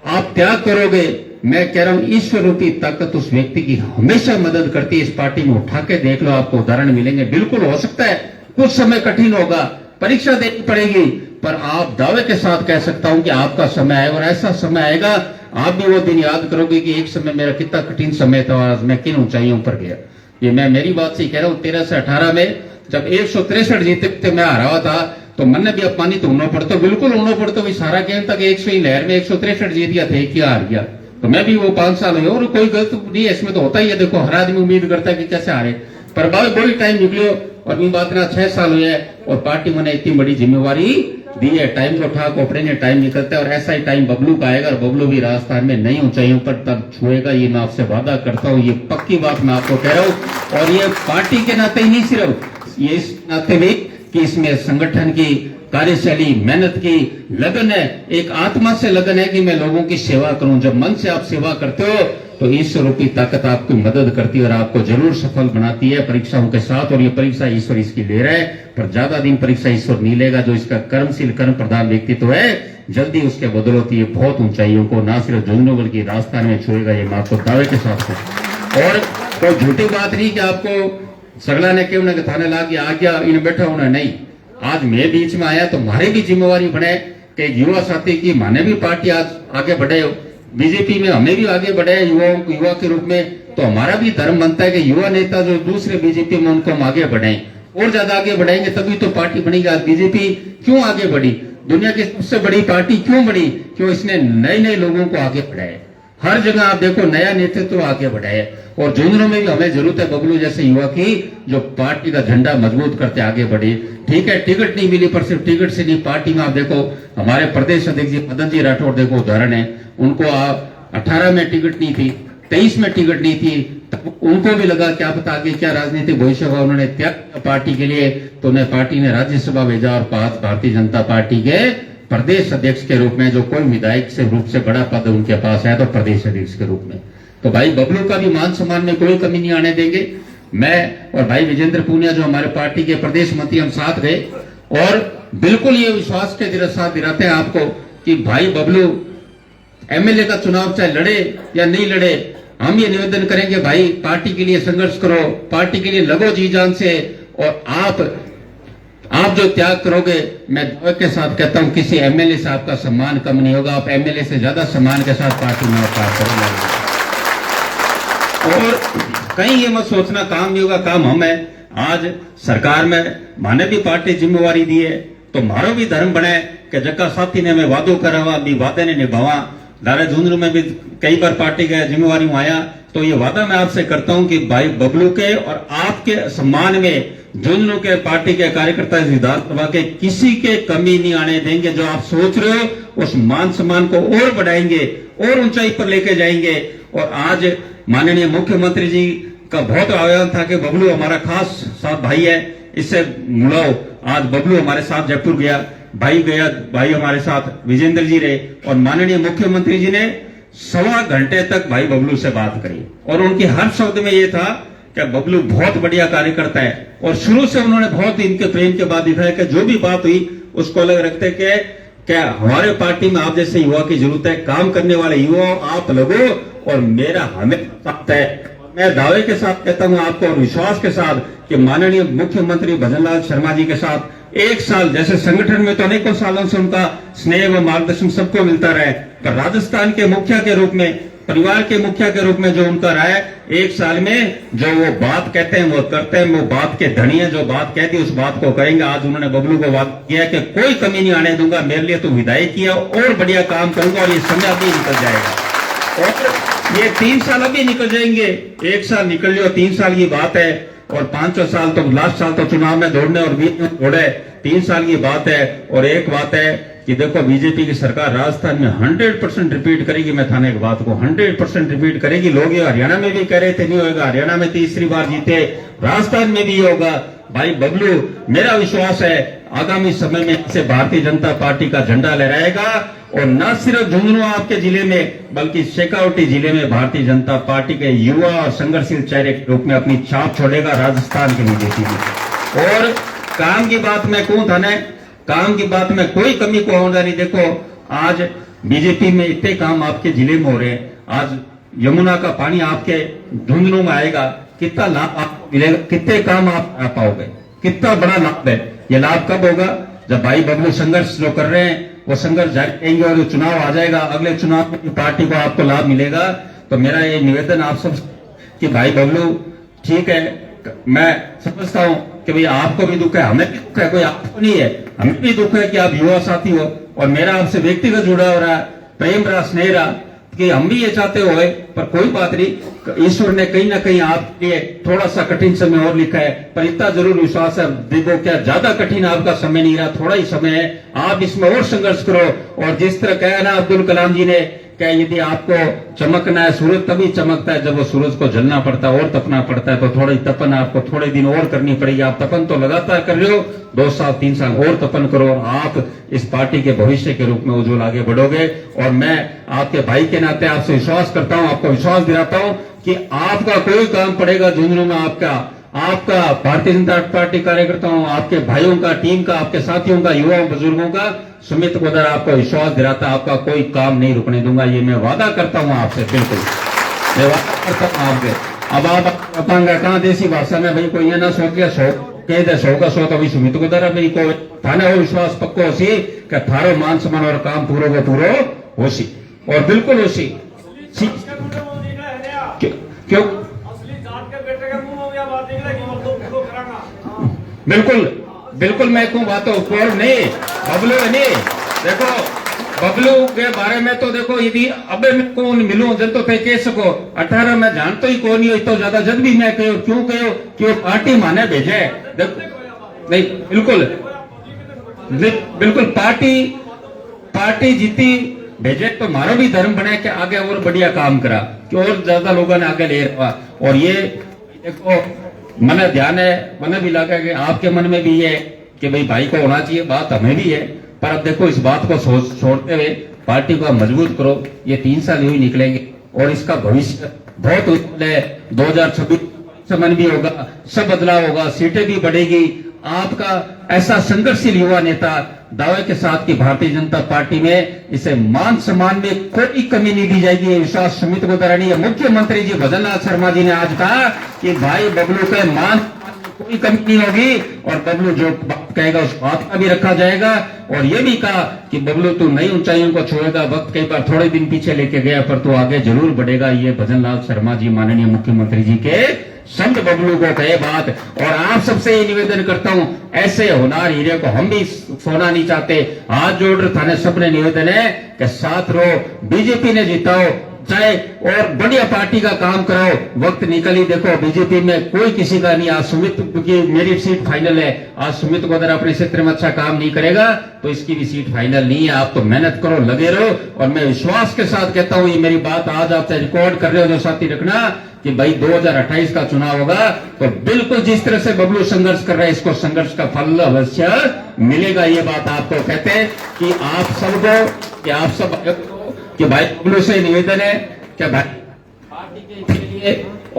आप त्याग करोगे, मैं कह रहा हूं ईश्वर रूपी ताकत उस व्यक्ति की हमेशा मदद करती है। इस पार्टी में उठा के देख लो, आपको उदाहरण मिलेंगे। बिल्कुल हो सकता है कुछ समय कठिन होगा, परीक्षा देनी पड़ेगी, पर आप दावे के साथ कह सकता हूं कि आपका समय आएगा, और ऐसा समय आएगा आप भी वो दिन याद करोगे कि एक समय मेरा कितना कठिन समय था, आज मैं किन ऊंचाइयों पर गया। ये मैं मेरी बात से कह रहा हूं। 13 से 18 में जब 163 जीते थे, मैं हारा हुआ था, तो मन भी अपमानित होना पड़ता, बिल्कुल होना पड़ता। वही सारा गेम तक 100 ही लहर में 163 जीत गया थे, क्या हार गया। तो मैं भी वो 5 साल हुए और कोई गलत नहीं है इसमें, तो होता ही है। देखो हर आदमी उम्मीद करता है कि कैसे हारे, पर भाई बड़ी टाइम निकलो और ये बात ना 6 साल हुए और पार्टी मैंने इतनी बड़ी जिम्मेवारी दी है। टाइम को ठाक अपने ने टाइम निकलता है और ऐसा ही टाइम बबलू का आएगा और बबलू भी राजस्थान में नई ऊंचाइयों पर तब छुएगा, ये मैं आपसे वादा करता हूँ। ये पक्की बात मैं आपको कह रहा हूँ। और ये पार्टी के नाते ही नहीं, सिर्फ ये इस नाते भी कि इसमें संगठन की कार्यशैली, मेहनत की लगन है, एक आत्मा से लगन है कि मैं लोगों की सेवा करूं। जब मन से आप सेवा करते हो तो ईश्वर रूपी ताकत आपकी मदद करती है और आपको जरूर सफल बनाती है परीक्षाओं के साथ। और ये परीक्षा ईश्वर इसकी ले रहा है, पर ज्यादा दिन परीक्षा ईश्वर नहीं लेगा। जो इसका कर्मशील कर्म प्रधान व्यक्तित्व है, जल्दी उसके बदौलत ये बहुत ऊंचाइयों को ना सिर्फ झुंझुनू बल्कि राजस्थान में छुएगा, ये मैं आपको दावे के साथ कहूं। और कोई झूठी बात नहीं कि आपको सगला ने क्यों न थाने ला आ गया इन बैठा होना, नहीं। आज मैं बीच में आया तो हमारी भी जिम्मेवारी बने कि युवा साथी की माने भी पार्टी आज आगे बढ़े, बीजेपी में हमें भी आगे बढ़े युवा के रूप में। तो हमारा भी धर्म बनता है कि युवा नेता जो दूसरे बीजेपी में उनको हम आगे बढ़ाएं और ज्यादा आगे बढ़ाएंगे तभी तो पार्टी बनेगी। आज बीजेपी क्यों आगे बढ़ी, दुनिया की सबसे बड़ी पार्टी क्यों बढ़ी, क्यों इसने नए नए लोगों को आगे बढ़ाया। हर जगह आप देखो नया नेतृत्व आगे बढ़ाए और झुंझुनू में भी हमें जरूरत है बबलू जैसे युवा की जो पार्टी का झंडा मजबूत करते आगे बढ़े। ठीक है टिकट नहीं मिली, पर सिर्फ टिकट से नहीं, पार्टी में आप देखो हमारे प्रदेश अध्यक्ष जी मदन जी राठौड़ देखो उदाहरण है, उनको 18 में टिकट नहीं थी, 23 में टिकट नहीं थी, तब उनको भी लगा क्या पता आगे क्या राजनीतिक भविष्य होगा, उन्होंने त्याग किया पार्टी के लिए। तो उन्हें पार्टी ने राज्यसभा भेजा और पास भारतीय जनता पार्टी के प्रदेश अध्यक्ष के रूप में, जो कोई विधायक से रूप से बड़ा पद उनके पास है तो प्रदेश अध्यक्ष के रूप में। तो भाई बबलू का भी मान सम्मान में कोई कमी नहीं आने देंगे। मैं और भाई विजेंद्र पूनिया जो हमारे पार्टी के प्रदेश मंत्री, हम साथ गए और बिल्कुल ये विश्वास के साथ दिलाते हैं आपको कि भाई बबलू एमएलए का चुनाव चाहे लड़े या नहीं लड़े, हम ये निवेदन करेंगे भाई पार्टी के लिए संघर्ष करो, पार्टी के लिए लगो जी जान से। और आप जो त्याग करोगे, मैं दावे के साथ कहता हूं किसी एमएलए से आपका सम्मान कम नहीं होगा, आप एमएलए से ज्यादा सम्मान के साथ पार्टी में कार्य करेंगे। और कहीं ये मत सोचना काम नहीं होगा, काम हम है। आज सरकार में माने भी पार्टी जिम्मेवारी दी है तो मारो भी धर्म बने कि जगह साथी ने मैं वादो करा हुआ भी वादे ने निभावा। दारा झुंझुनू में भी कई बार पार्टी का जिम्मेवारी आया, तो ये वादा मैं आपसे करता हूं कि भाई बबलू के और आपके सम्मान में झुंझुनू के पार्टी के कार्यकर्ता विधानसभा के किसी के कमी नहीं आने देंगे। जो आप सोच रहे हो उस मान सम्मान को और बढ़ाएंगे और ऊंचाई पर लेके जाएंगे। और आज माननीय मुख्यमंत्री जी का बहुत आह्वान था कि बबलू हमारा खास साथ भाई है, इससे मिलाओ। आज बबलू हमारे साथ जयपुर गया, भाई हमारे साथ विजेंद्र जी रहे और माननीय मुख्यमंत्री जी ने 1.25 घंटे तक भाई बबलू से बात करी और उनकी हर शब्द में ये था कि बबलू बहुत बढ़िया कार्यकर्ता है। और शुरू से उन्होंने बहुत इनके प्रेम के बाद दिखाया कि जो भी बात हुई उसको अलग रखते कि क्या हमारे पार्टी में आप जैसे युवा की जरूरत है, काम करने वाले युवा आप लगो और मेरा हमें साथ है। मैं दावे के साथ कहता हूं आपको और विश्वास के साथ कि माननीय मुख्यमंत्री भजनलाल शर्मा जी के साथ 1 साल, जैसे संगठन में तो अनेकों सालों से उनका स्नेह व मार्गदर्शन सबको मिलता रहे, पर राजस्थान के मुखिया के रूप में, परिवार के मुखिया के रूप में जो उनका रहा है 1 साल में, जो वो बात कहते हैं वो करते हैं, वो बात के धनी है, जो बात कहती है उस बात को करेंगे। आज उन्होंने बबलू को बात किया कि कोई कमी नहीं आने दूंगा, मेरे लिए तो विधायक किया और बढ़िया काम करूंगा और ये समय अभी निकल जाएगा। और ये 3 साल अभी निकल जाएंगे, 1 साल निकल लियो, 3 साल की बात है और 5 साल तो लास्ट साल तो चुनाव में दौड़ने और बीच में दौड़े, 3 साल की बात है। और एक बात है कि देखो बीजेपी की सरकार राजस्थान में 100% रिपीट करेगी। मैं थाने की बात को 100% रिपीट करेगी। लोग ये हरियाणा में भी कह रहे थे नहीं होगा, हरियाणा में तीसरी बार जीते, राजस्थान में भी होगा। भाई बबलू, मेरा विश्वास है आगामी समय में से भारतीय जनता पार्टी का झंडा लहराएगा और न सिर्फ झुंझुनू आपके जिले में बल्कि शेखावटी जिले में भारतीय जनता पार्टी के युवा और संघर्षशील चेहरे के रूप में अपनी छाप छोड़ेगा राजस्थान के बीजेपी में। और काम की बात मैं कहूं थाने, काम की बात में कोई कमी को होने नहीं। देखो आज बीजेपी में इतने काम आपके जिले में हो रहे हैं, आज यमुना का पानी आपके झुंझुनू में आएगा, कितना लाभ आपको मिलेगा, कितने काम आप आ पाओगे, कितना बड़ा लाभ है। ये लाभ कब होगा? जब भाई बबलू संघर्ष जो कर रहे हैं वो संघर्ष जारी रहेंगे और चुनाव आ जाएगा, अगले चुनाव में पार्टी को आपको लाभ मिलेगा। तो मेरा ये निवेदन आप सब कि भाई बबलू ठीक है, मैं समझता हूं कि भाई आपको भी दुख है, हमें भी दुख है, कोई आपको नहीं है, हमें भी दुख है कि आप युवा साथी हो और मेरा आपसे व्यक्तिगत जुड़ाव रहा, प्रेम रहा, स्नेह रहा कि हम भी ये चाहते हो, पर कोई बात नहीं, ईश्वर ने कहीं ना कहीं आपके लिए थोड़ा सा कठिन समय और लिखा है, पर इतना जरूर विश्वास है, देखो क्या ज्यादा कठिन आपका समय नहीं रहा, थोड़ा ही समय है, आप इसमें और संघर्ष करो। और जिस तरह कहा ना अब्दुल कलाम जी ने, क्या यदि आपको चमकना है, सूरज तभी चमकता है जब वो सूरज को जलना पड़ता है और तपना पड़ता है, तो थोड़ी तपन आपको थोड़े दिन और करनी पड़ेगी। आप तपन तो लगातार कर रहे हो, 2 साल 3 साल और तपन करो, आप इस पार्टी के भविष्य के रूप में उज्जवल आगे बढ़ोगे। और मैं आपके भाई के नाते आपसे विश्वास करता हूं, आपको विश्वास दिलाता हूं कि आपका कोई काम पड़ेगा झुंझुनू में, आपका भारतीय जनता पार्टी कार्यकर्ताओं, आपके भाइयों का, टीम का, आपके साथियों का, युवाओं बुजुर्गों का, सुमित गोदर आपको विश्वास दिलाता, आपका कोई काम नहीं रुकने दूंगा, ये मैं वादा करता हूं आपसे, बिल्कुल मैं वादा करता हूं आपके। अब आप बताएंगे कहाँ देसी भाषा में भाई कोई ये ना सोच के 100 कह दे, 100 का 100 तो अभी सुमित गोदर है भाई को थाने हो विश्वास पक्को होसी कि थारो मान सम्मान और काम पूरो को पूरो होसी, और बिल्कुल होसी। क्यों बिल्कुल बिल्कुल मैं कहूँ बात और नहीं, बबलू नहीं, देखो बबलू के बारे में तो देखो यदि अब मैं कौन मिलूं जब तो कह सको 18 में जानते ही कौन ही तो ज्यादा जब भी मैं कहो क्यों कहो कि वो पार्टी माने भेजे, नहीं बिल्कुल बिल्कुल पार्टी जीती भेजे तो मारो भी धर्म बनाए कि आगे और बढ़िया काम करा कि और ज्यादा लोगों ने आगे ले रहा। और ये देखो मन ध्यान है, मन भी लगा कि आपके मन में भी है कि भाई को होना चाहिए, बात हमें भी है, पर अब देखो इस बात को छोड़ते हुए पार्टी को मजबूत करो। ये 3 साल यूं ही निकलेंगे और इसका भविष्य बहुत उज्जवल है। 2026 समन भी होगा, सब बदलाव होगा, सीटें भी बढ़ेगी। आपका ऐसा संघर्षशील युवा नेता दावे के साथ कि भारतीय जनता पार्टी में इसे मान सम्मान में कोई कमी नहीं दी जाएगी, ये विश्वास सुमित गोदर ने, मुख्यमंत्री जी भजनलाल शर्मा जी ने आज कहा कि भाई बबलू के मान कोई कमी नहीं होगी और बबलू जो बात कहेगा उस बात का भी रखा जाएगा। और ये भी कहा कि बबलू तू नई ऊंचाइयों को छोड़ेगा, वक्त कई बार थोड़े दिन पीछे लेके गया पर तू आगे जरूर बढ़ेगा। ये भजनलाल शर्मा जी माननीय मुख्यमंत्री जी के संत बबलू को कहे बात। और आप सबसे ये निवेदन करता हूं, ऐसे होनार हीरे को हम भी सोना नहीं चाहते, हाथ जोड़ थाने सबने निवेदन है कि साथ रहो, बीजेपी ने जिताओ चाहे और बढ़िया पार्टी का काम कराओ। वक्त निकल ही देखो बीजेपी में कोई किसी का नहीं। आज सुमित की मेरी सीट फाइनल है, आज सुमित गोदर अपने क्षेत्र में अच्छा काम नहीं करेगा तो इसकी भी सीट फाइनल नहीं है। आप तो मेहनत करो, लगे रहो। और मैं विश्वास के साथ कहता हूं, ये मेरी बात आज आप रिकॉर्ड कर रहे हो जो साथी रखना कि भाई 2028 का चुनाव होगा तो बिल्कुल जिस तरह से बबलू संघर्ष कर रहा है इसको संघर्ष का फल अवश्य मिलेगा। ये बात आपको कहते हैं कि आप सबको कि आप सब कि भाई बबलू से निवेदन है कि भाई पार्टी के हित के लिए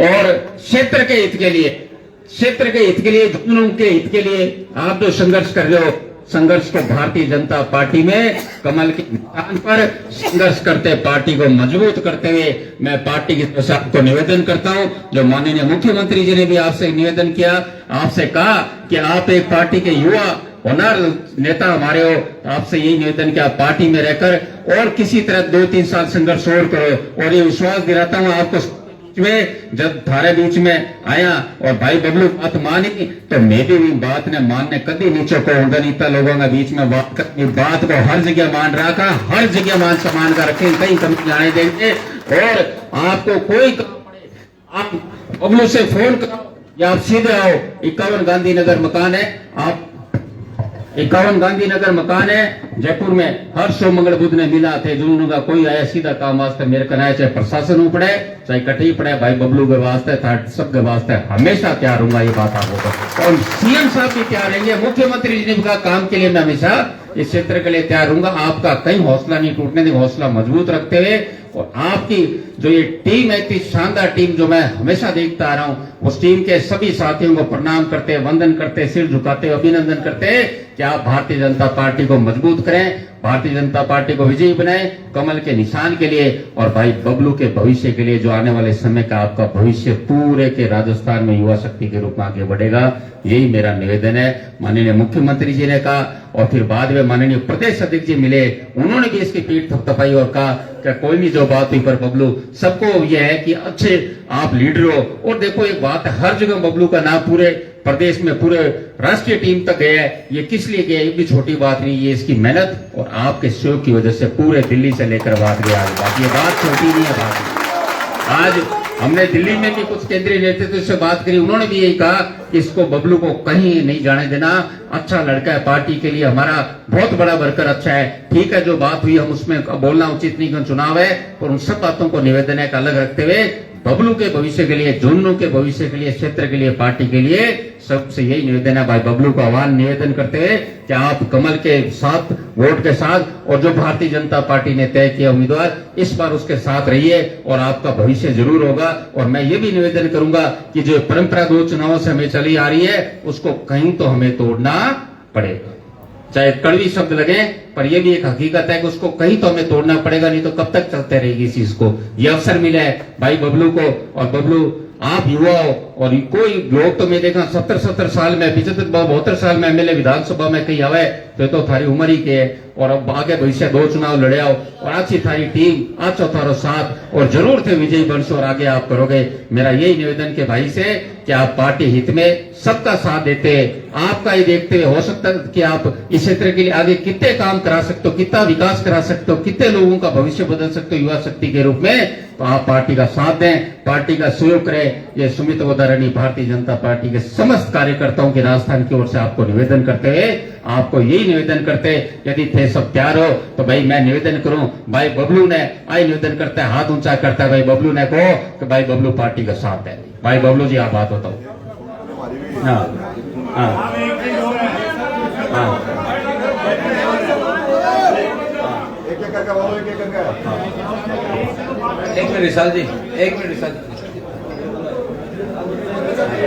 और क्षेत्र के हित के लिए झुंझुनू के हित के लिए आप जो संघर्ष कर रहे हो, संघर्ष को भारतीय जनता पार्टी में कमल के मैदान पर संघर्ष करते, पार्टी को मजबूत करते हुए मैं पार्टी की तरफ से आपको निवेदन करता हूं। जो माननीय मुख्यमंत्री जी ने भी आपसे निवेदन किया, आपसे कहा कि आप एक पार्टी के युवा होनहार नेता हमारे हो, आपसे यही निवेदन कि आप पार्टी में रहकर और किसी तरह 2-3 साल संघर्ष और करो। और ये विश्वास दिलाता हूं आपको में जब थारे बीच में आया और भाई बबलू बात मानी तो मेरी भी बात ने मानने कभी नीचे को गणिता लोगों के बीच में बात को हर जगह मान रखा, हर जगह मान सम्मान का रखें, कहीं कमी आने देंगे। और आपको कोई आप बबलू से फोन करो या आप सीधे आओ, 51 गांधीनगर मकान है, आप 51 गांधीनगर मकान है जयपुर में। हर सो मंगल बुध ने मिला थे जुनू का कोई आया सीधा काम वास्ते मेरे कनाए, चाहे प्रशासन में पड़े चाहे कटी पड़े, भाई बबलू के वास्ते सबके वास्ते हमेशा तैयार हूंगा। ये बात आपको और सीएम साहब भी तैयार रहेंगे, मुख्यमंत्री जी ने कहा काम के लिए मैं हमेशा इस क्षेत्र के लिए तैयार हूंगा। आपका कहीं हौसला नहीं टूटने देंगे, हौसला मजबूत रखते हुए। और आपकी जो ये टीम है, इतनी शानदार टीम जो मैं हमेशा देखता आ रहा हूं, उस टीम के सभी साथियों को प्रणाम करते, वंदन करते, सिर झुकाते, अभिनंदन करते कि आप भारतीय जनता पार्टी को मजबूत करें, भारतीय जनता पार्टी को विजयी बनाए कमल के निशान के लिए और भाई बबलू के भविष्य के लिए, जो आने वाले समय का आपका भविष्य पूरे के राजस्थान में युवा शक्ति के रूप में आगे बढ़ेगा। यही मेरा निवेदन है। माननीय मुख्यमंत्री जी ने कहा और फिर बाद में माननीय प्रदेश अध्यक्ष जी मिले, उन्होंने भी इसकी पीठ थपथपाई और कहा कि कोई नहीं जो बात हुई पर बबलू, सबको यह है कि अच्छे आप लीडर हो। और देखो एक बात है, हर जगह बबलू का नाम पूरे प्रदेश में पूरे राष्ट्रीय टीम तक गया है। ये किस लिए गया ये भी छोटी बात नहीं, ये इसकी मेहनत और आपके सहयोग की वजह से पूरे दिल्ली से लेकर बात गया बात, ये बात छोटी नहीं है बात। आज हमने दिल्ली में भी कुछ केंद्रीय नेतृत्व से बात करी, उन्होंने भी यही कहा कि इसको बबलू को कहीं नहीं जाने देना, अच्छा लड़का है, पार्टी के लिए हमारा बहुत बड़ा वर्कर अच्छा है। ठीक है, जो बात हुई हम उसमें बोलना उचित नहीं, चुनाव है, पर उन सब बातों को निवेदन एक अलग रखते हुए बबलू के भविष्य के लिए, झुन्नू के भविष्य के लिए, क्षेत्र के लिए, पार्टी के लिए सबसे यही निवेदन है। भाई बबलू को आह्वान निवेदन करते हुए कि आप कमल के साथ, वोट के साथ, और जो भारतीय जनता पार्टी ने तय किया उम्मीदवार, इस बार उसके साथ रहिए और आपका भविष्य जरूर होगा। और मैं ये भी निवेदन करूंगा कि जो परंपरा 2 चुनावों से हमें चली आ रही है उसको कहीं तो हमें तोड़ना पड़ेगा, चाहे कड़वी शब्द लगे, पर यह भी एक हकीकत है कि उसको कहीं तो हमें तोड़ना पड़ेगा, नहीं तो कब तक चलते रहेगी इस चीज को। यह अवसर मिला है भाई बबलू को, और बबलू आप युवा हो, और कोई लोग तो मैं देखा 70 साल में, 75-72 साल में एमएलए विधानसभा में कहीं आवे तो थारी उम्र ही के है, और अब आगे भविष्य 2 चुनाव लड़े आओ और अच्छी थारी टीम, अच्छा थारो साथ, और जरूर थे विजयी बनशो और आगे आप करोगे। मेरा यही निवेदन के भाई से कि आप पार्टी हित में सबका साथ देते, आपका ही देखते हुए हो सकता है कि आप इस क्षेत्र के लिए आगे कितने काम करा सकते हो, कितना विकास करा सकते हो, कितने लोगों का भविष्य बदल सकते हो युवा शक्ति के रूप में, तो आप पार्टी का साथ दें, पार्टी का सहयोग करें। ये सुमित गोदारानी भारतीय जनता पार्टी के समस्त कार्यकर्ताओं की राजस्थान की ओर से आपको निवेदन करते हुए, आपको यही निवेदन करते, यदि थे सब प्यार हो तो भाई मैं निवेदन करूं, भाई बबलू ने आई निवेदन करता है, हाथ ऊंचा करता है, भाई बबलू ने कहो कि भाई बबलू पार्टी का साथ है। भाई बबलू जी आप बात बताओ। हाँ हाँ हाँ एक मिनट विशाल जी, एक मिनट विशाल जी,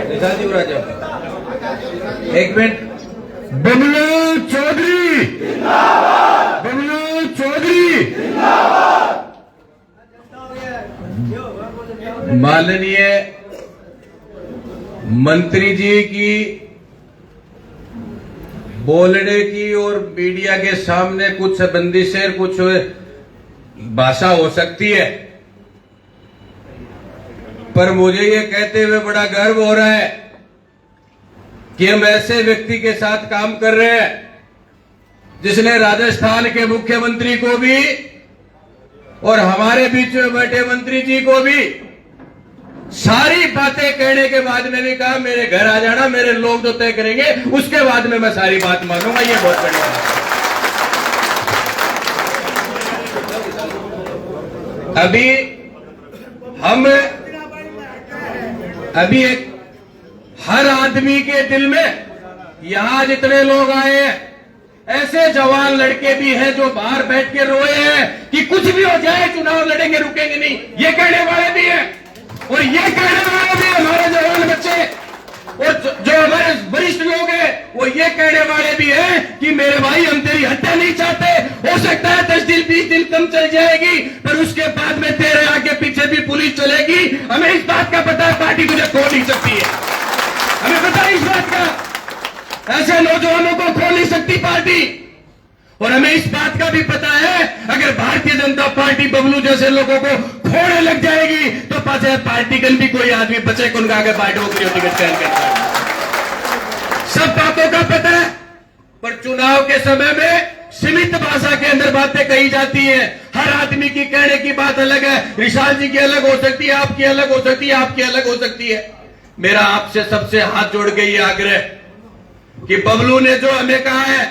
विशाल जी उड़ा जाओ, एक मिनट। बबलू चौधरी जिंदाबाद, बबलू चौधरी जिंदाबाद। माननीय मंत्री जी की बोलने की और मीडिया के सामने कुछ बंदिशें, कुछ भाषा हो सकती है, पर मुझे ये कहते हुए बड़ा गर्व हो रहा है कि हम ऐसे व्यक्ति के साथ काम कर रहे हैं जिसने राजस्थान के मुख्यमंत्री को भी और हमारे बीच में बैठे मंत्री जी को भी सारी बातें कहने के बाद में भी कहा मेरे घर आ जाना, मेरे लोग तो तय करेंगे, उसके बाद में मैं सारी बात मानूंगा। ये बहुत बढ़िया है। अभी एक हर आदमी के दिल में, यहां जितने लोग आए हैं ऐसे जवान लड़के भी हैं जो बाहर बैठ के रोए हैं कि कुछ भी हो जाए चुनाव लड़ेंगे, रुकेंगे नहीं, ये कहने वाले भी हैं। और ये कहने वाले भी हमारे जवान बच्चे और जो हमारे वरिष्ठ लोग हैं वो ये कहने वाले भी हैं कि मेरे भाई हम तेरी हत्या नहीं चाहते, हो सकता है 10 दिन 20 दिन कम चल जाएगी, पर उसके बाद में तेरे आगे पीछे भी पुलिस चलेगी। हमें इस बात का पता है पार्टी तुझे खो नहीं सकती है, हमें पता है इस बात का, ऐसे नौजवानों को खो नहीं सकती पार्टी। और हमें इस बात का भी पता है अगर भारतीय जनता पार्टी बबलू जैसे लोगों को खोने लग जाएगी तो पाचे पार्टी कल भी कोई आदमी बचे कौन का आगे पार्टी को टिकट चयन करता है। सब बातों का पता है, पर चुनाव के समय में सीमित भाषा के अंदर बातें कही जाती है। हर आदमी की कहने की बात अलग है, विशाल जी की अलग हो सकती है, आपकी अलग हो सकती है, आपकी अलग हो सकती है। मेरा आपसे सबसे हाथ जोड़ के ये आग्रह कि बबलू ने जो हमें कहा है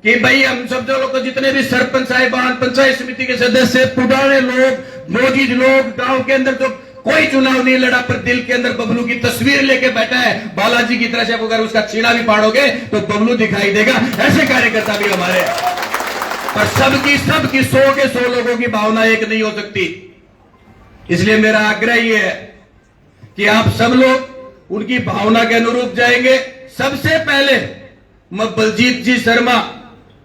कि भाई हम सब जो लोग जितने भी सरपंच साहिबान, पंचायत समिति के सदस्य, पुराने लोग, मौजूद लोग, गांव के अंदर तो कोई चुनाव नहीं लड़ा, पर दिल के अंदर बबलू की तस्वीर लेके बैठा है। बालाजी की तरह से अगर उसका छीना भी फाड़ोगे तो बबलू दिखाई देगा। ऐसे कार्यकर्ता भी हमारे, पर सबकी 100 के 100 लोगों की भावना एक नहीं हो सकती। इसलिए मेरा आग्रह यह है कि आप सब लोग उनकी भावना के अनुरूप जाएंगे। सबसे पहले मैं बलजीत जी शर्मा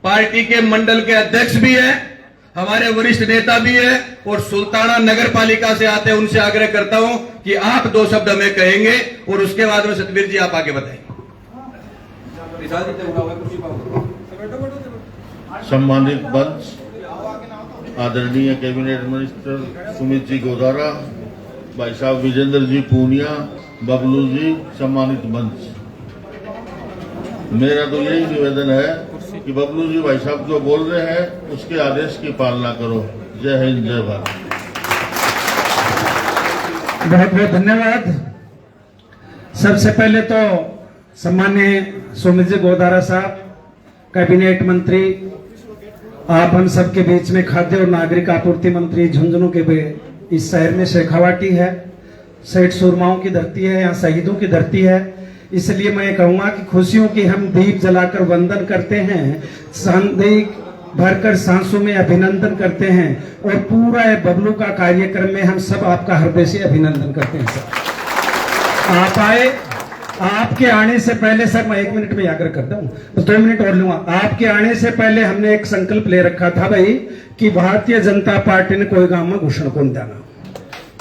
पार्टी के मंडल के अध्यक्ष भी हैं, हमारे वरिष्ठ नेता भी हैं और सुल्ताना नगर पालिका से आते हैं, उनसे आग्रह करता हूं कि आप 2 शब्द हमें कहेंगे और उसके बाद में सतवीर जी आप आगे बताएंगे। सम्मानित मंच, आदरणीय कैबिनेट मिनिस्टर सुमित जी गोदारा, भाई साहब विजेंद्र जी पूनिया, बबलू जी सम्मानित मंच। मेरा तो यही निवेदन है कि बबलू जी भाई साहब जो बोल रहे हैं उसके आदेश की पालना करो। जय हिंद, जय भारत। बहुत बहुत धन्यवाद। सबसे पहले तो सम्माननीय सुमित जी गोदारा साहब, कैबिनेट मंत्री, आप हम सबके बीच में खाद्य और नागरिक आपूर्ति मंत्री, झुंझुनू के इस शहर में शेखावाटी है, सेठ सुरमाओं की धरती है, यहाँ शहीदों की धरती है। इसलिए मैं कहूंगा कि खुशियों की हम दीप जलाकर वंदन करते हैं, संदेश भरकर सांसों में अभिनंदन करते हैं और पूरा बबलू का कार्यक्रम में हम सब आपका हृदय से अभिनंदन करते हैं। सर आप आए, आपके आने से पहले, सर मैं 1 मिनट में आग्रह करता हूँ, तो 2 मिनट और लूंगा। आपके आने से पहले हमने एक संकल्प ले रखा था भाई कि भारतीय जनता पार्टी ने कोई गांव में घुसण कौन देना।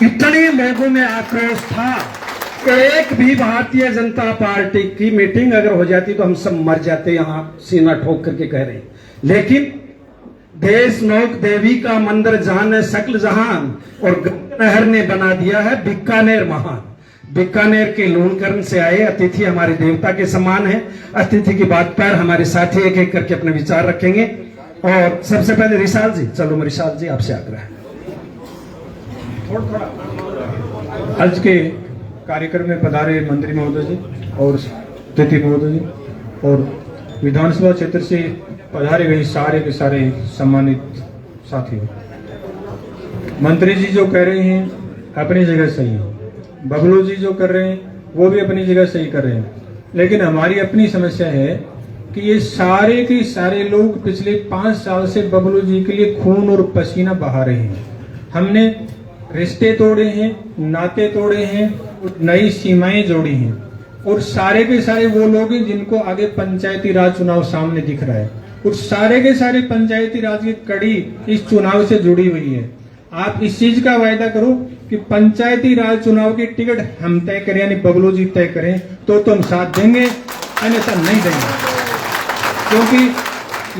इतने लोगों में आक्रोश था, एक भी भारतीय जनता पार्टी की मीटिंग अगर हो जाती तो हम सब मर जाते, यहाँ सीना ठोक करके कह रहे हैं। लेकिन देश नौक देवी का मंदिर जाने सकल जहान और नहर ने बना दिया है बीकानेर महान। बीकानेर के लूणकरण से आए अतिथि हमारे देवता के समान है। अतिथि की बात पर हमारे साथी एक एक करके अपने विचार रखेंगे। और सबसे पहले रिशाल जी, चलो रिशाल जी आपसे आग्रह है। आज के कार्यक्रम में पधारे मंत्री महोदय जी और अतिथि महोदय जी और विधानसभा क्षेत्र से पधारे गए सारे के सारे सम्मानित साथियों, मंत्री जी जो कह रहे हैं अपनी जगह सही है, बबलू जी जो कर रहे हैं वो भी अपनी जगह सही कर रहे हैं, लेकिन हमारी अपनी समस्या है कि ये सारे के सारे लोग पिछले 5 साल से बबलू जी के लिए खून और पसीना बहा रहे हैं। हमने रिश्ते तोड़े हैं, नाते तोड़े हैं, नई सीमाएं जोड़ी हैं और सारे के सारे वो लोग हैं जिनको आगे पंचायती राज चुनाव सामने दिख रहा है और सारे के सारे पंचायती राज की कड़ी इस चुनाव से जुड़ी हुई है। आप इस चीज का वायदा करो कि पंचायती राज चुनाव की टिकट हम तय करें, यानी बबलू जी तय करें, तो हम साथ देंगे, अन्यथा नहीं देंगे। क्योंकि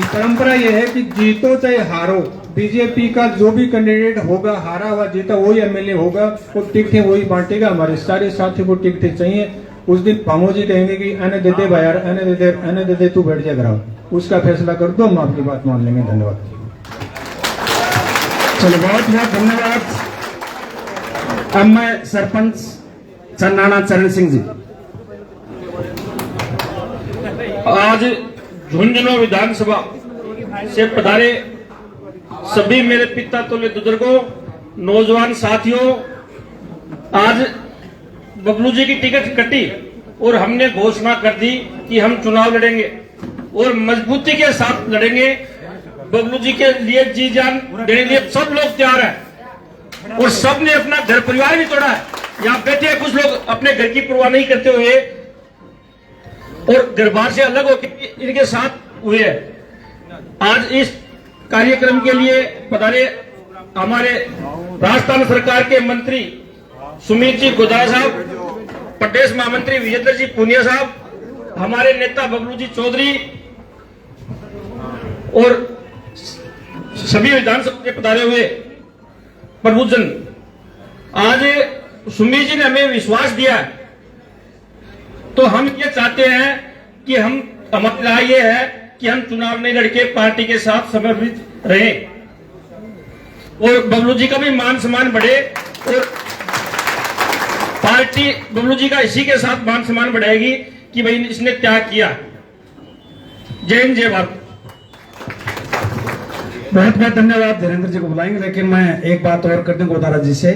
परंपरा यह है कि जीतो चाहे हारो, बीजेपी का जो भी कैंडिडेट होगा, हारा हुआ जीता वही एमएलए होगा, वो टिकटें वही बांटेगा। हमारे सारे साथियों को टिकटें चाहिए। उस दिन पामो जी कहेंगे कि अने दे दे भाई यार, अने दे दे, तू बैठ जा ग्राम, उसका फैसला कर दो, हम आपकी बात मान लेंगे। धन्यवाद। चलो बहुत बहुत धन्यवाद। अब मैं सरपंच चन्नाना चरण सिंह जी। आज झुंझुनू विधानसभा से पधारे सभी मेरे पिता तुल्य बुजुर्गों, नौजवान साथियों, आज बबलू जी की टिकट कटी और हमने घोषणा कर दी कि हम चुनाव लड़ेंगे और मजबूती के साथ लड़ेंगे। बबलू जी के लिए जी जान देने के लिए सब लोग तैयार हैं और सब ने अपना घर परिवार भी तोड़ा है। यहाँ बैठे हैं कुछ लोग अपने घर की परवाह नहीं करते हुए और घर बार से अलग होकर इनके साथ हुए हैं। आज इस कार्यक्रम के लिए पधारे हमारे राजस्थान सरकार के मंत्री सुमित जी गोदारा साहब, प्रदेश महामंत्री विजेंद्र जी पुनिया साहब, हमारे नेता बबलू जी चौधरी और सभी विधानसभा के पधारे हुए प्रभुजन। आज सुमित जी ने हमें विश्वास दिया, तो हम ये चाहते हैं कि हमारी राय ये है कि हम चुनाव नहीं लड़के पार्टी के साथ समर्पित रहें और बबलू जी का भी मान सम्मान बढ़े और पार्टी बबलू जी का इसी के साथ मान सम्मान बढ़ाएगी कि भाई इसने त्याग किया। जय हिंद, जय भारत। बहुत बहुत धन्यवाद। धीरेन्द्र जी को बुलाएंगे, लेकिन मैं एक बात और कर दूं गोदारा जी से।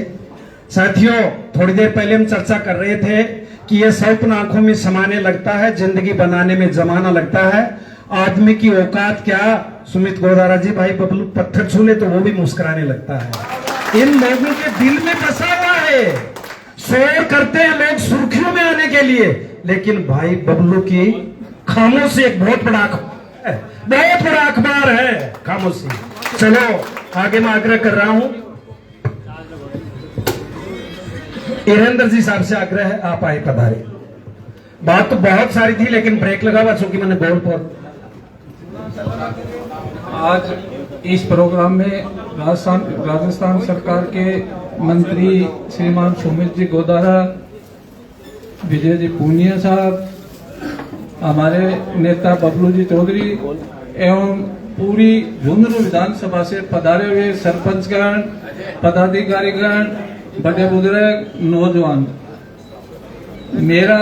साथियों, थोड़ी देर पहले हम चर्चा कर रहे थे कि ये सपना आंखों में समाने लगता है, जिंदगी बनाने में जमाना लगता है। आदमी की औकात क्या। सुमित गोदारा जी, भाई बबलू पत्थर छूले तो वो भी मुस्कुराने लगता है। इन लोगों के दिल में बसा हुआ है। शोर करते हैं लोग सुर्खियों में आने के लिए, लेकिन भाई बबलू की खामोशी एक बहुत बड़ा अखबार है, बहुत बड़ा अखबार है खामोशी। चलो आगे मैं आग्रह कर रहा हूं, वीरेंद्र जी साहब से आग्रह है, आप आए पधारे। बात तो बहुत सारी थी लेकिन ब्रेक लगा हुआ चूंकि मैंने बोल पर। आज इस प्रोग्राम में राजस्थान सरकार के मंत्री श्रीमान सुमित जी गोदारा विजय जी पूनिया साहब, हमारे नेता बबलू जी चौधरी एवं पूरी झुंझुनू विधानसभा से पधारे हुए सरपंचगण, पदाधिकारीगण, बड़े बुजुर्ग, नौजवान, मेरा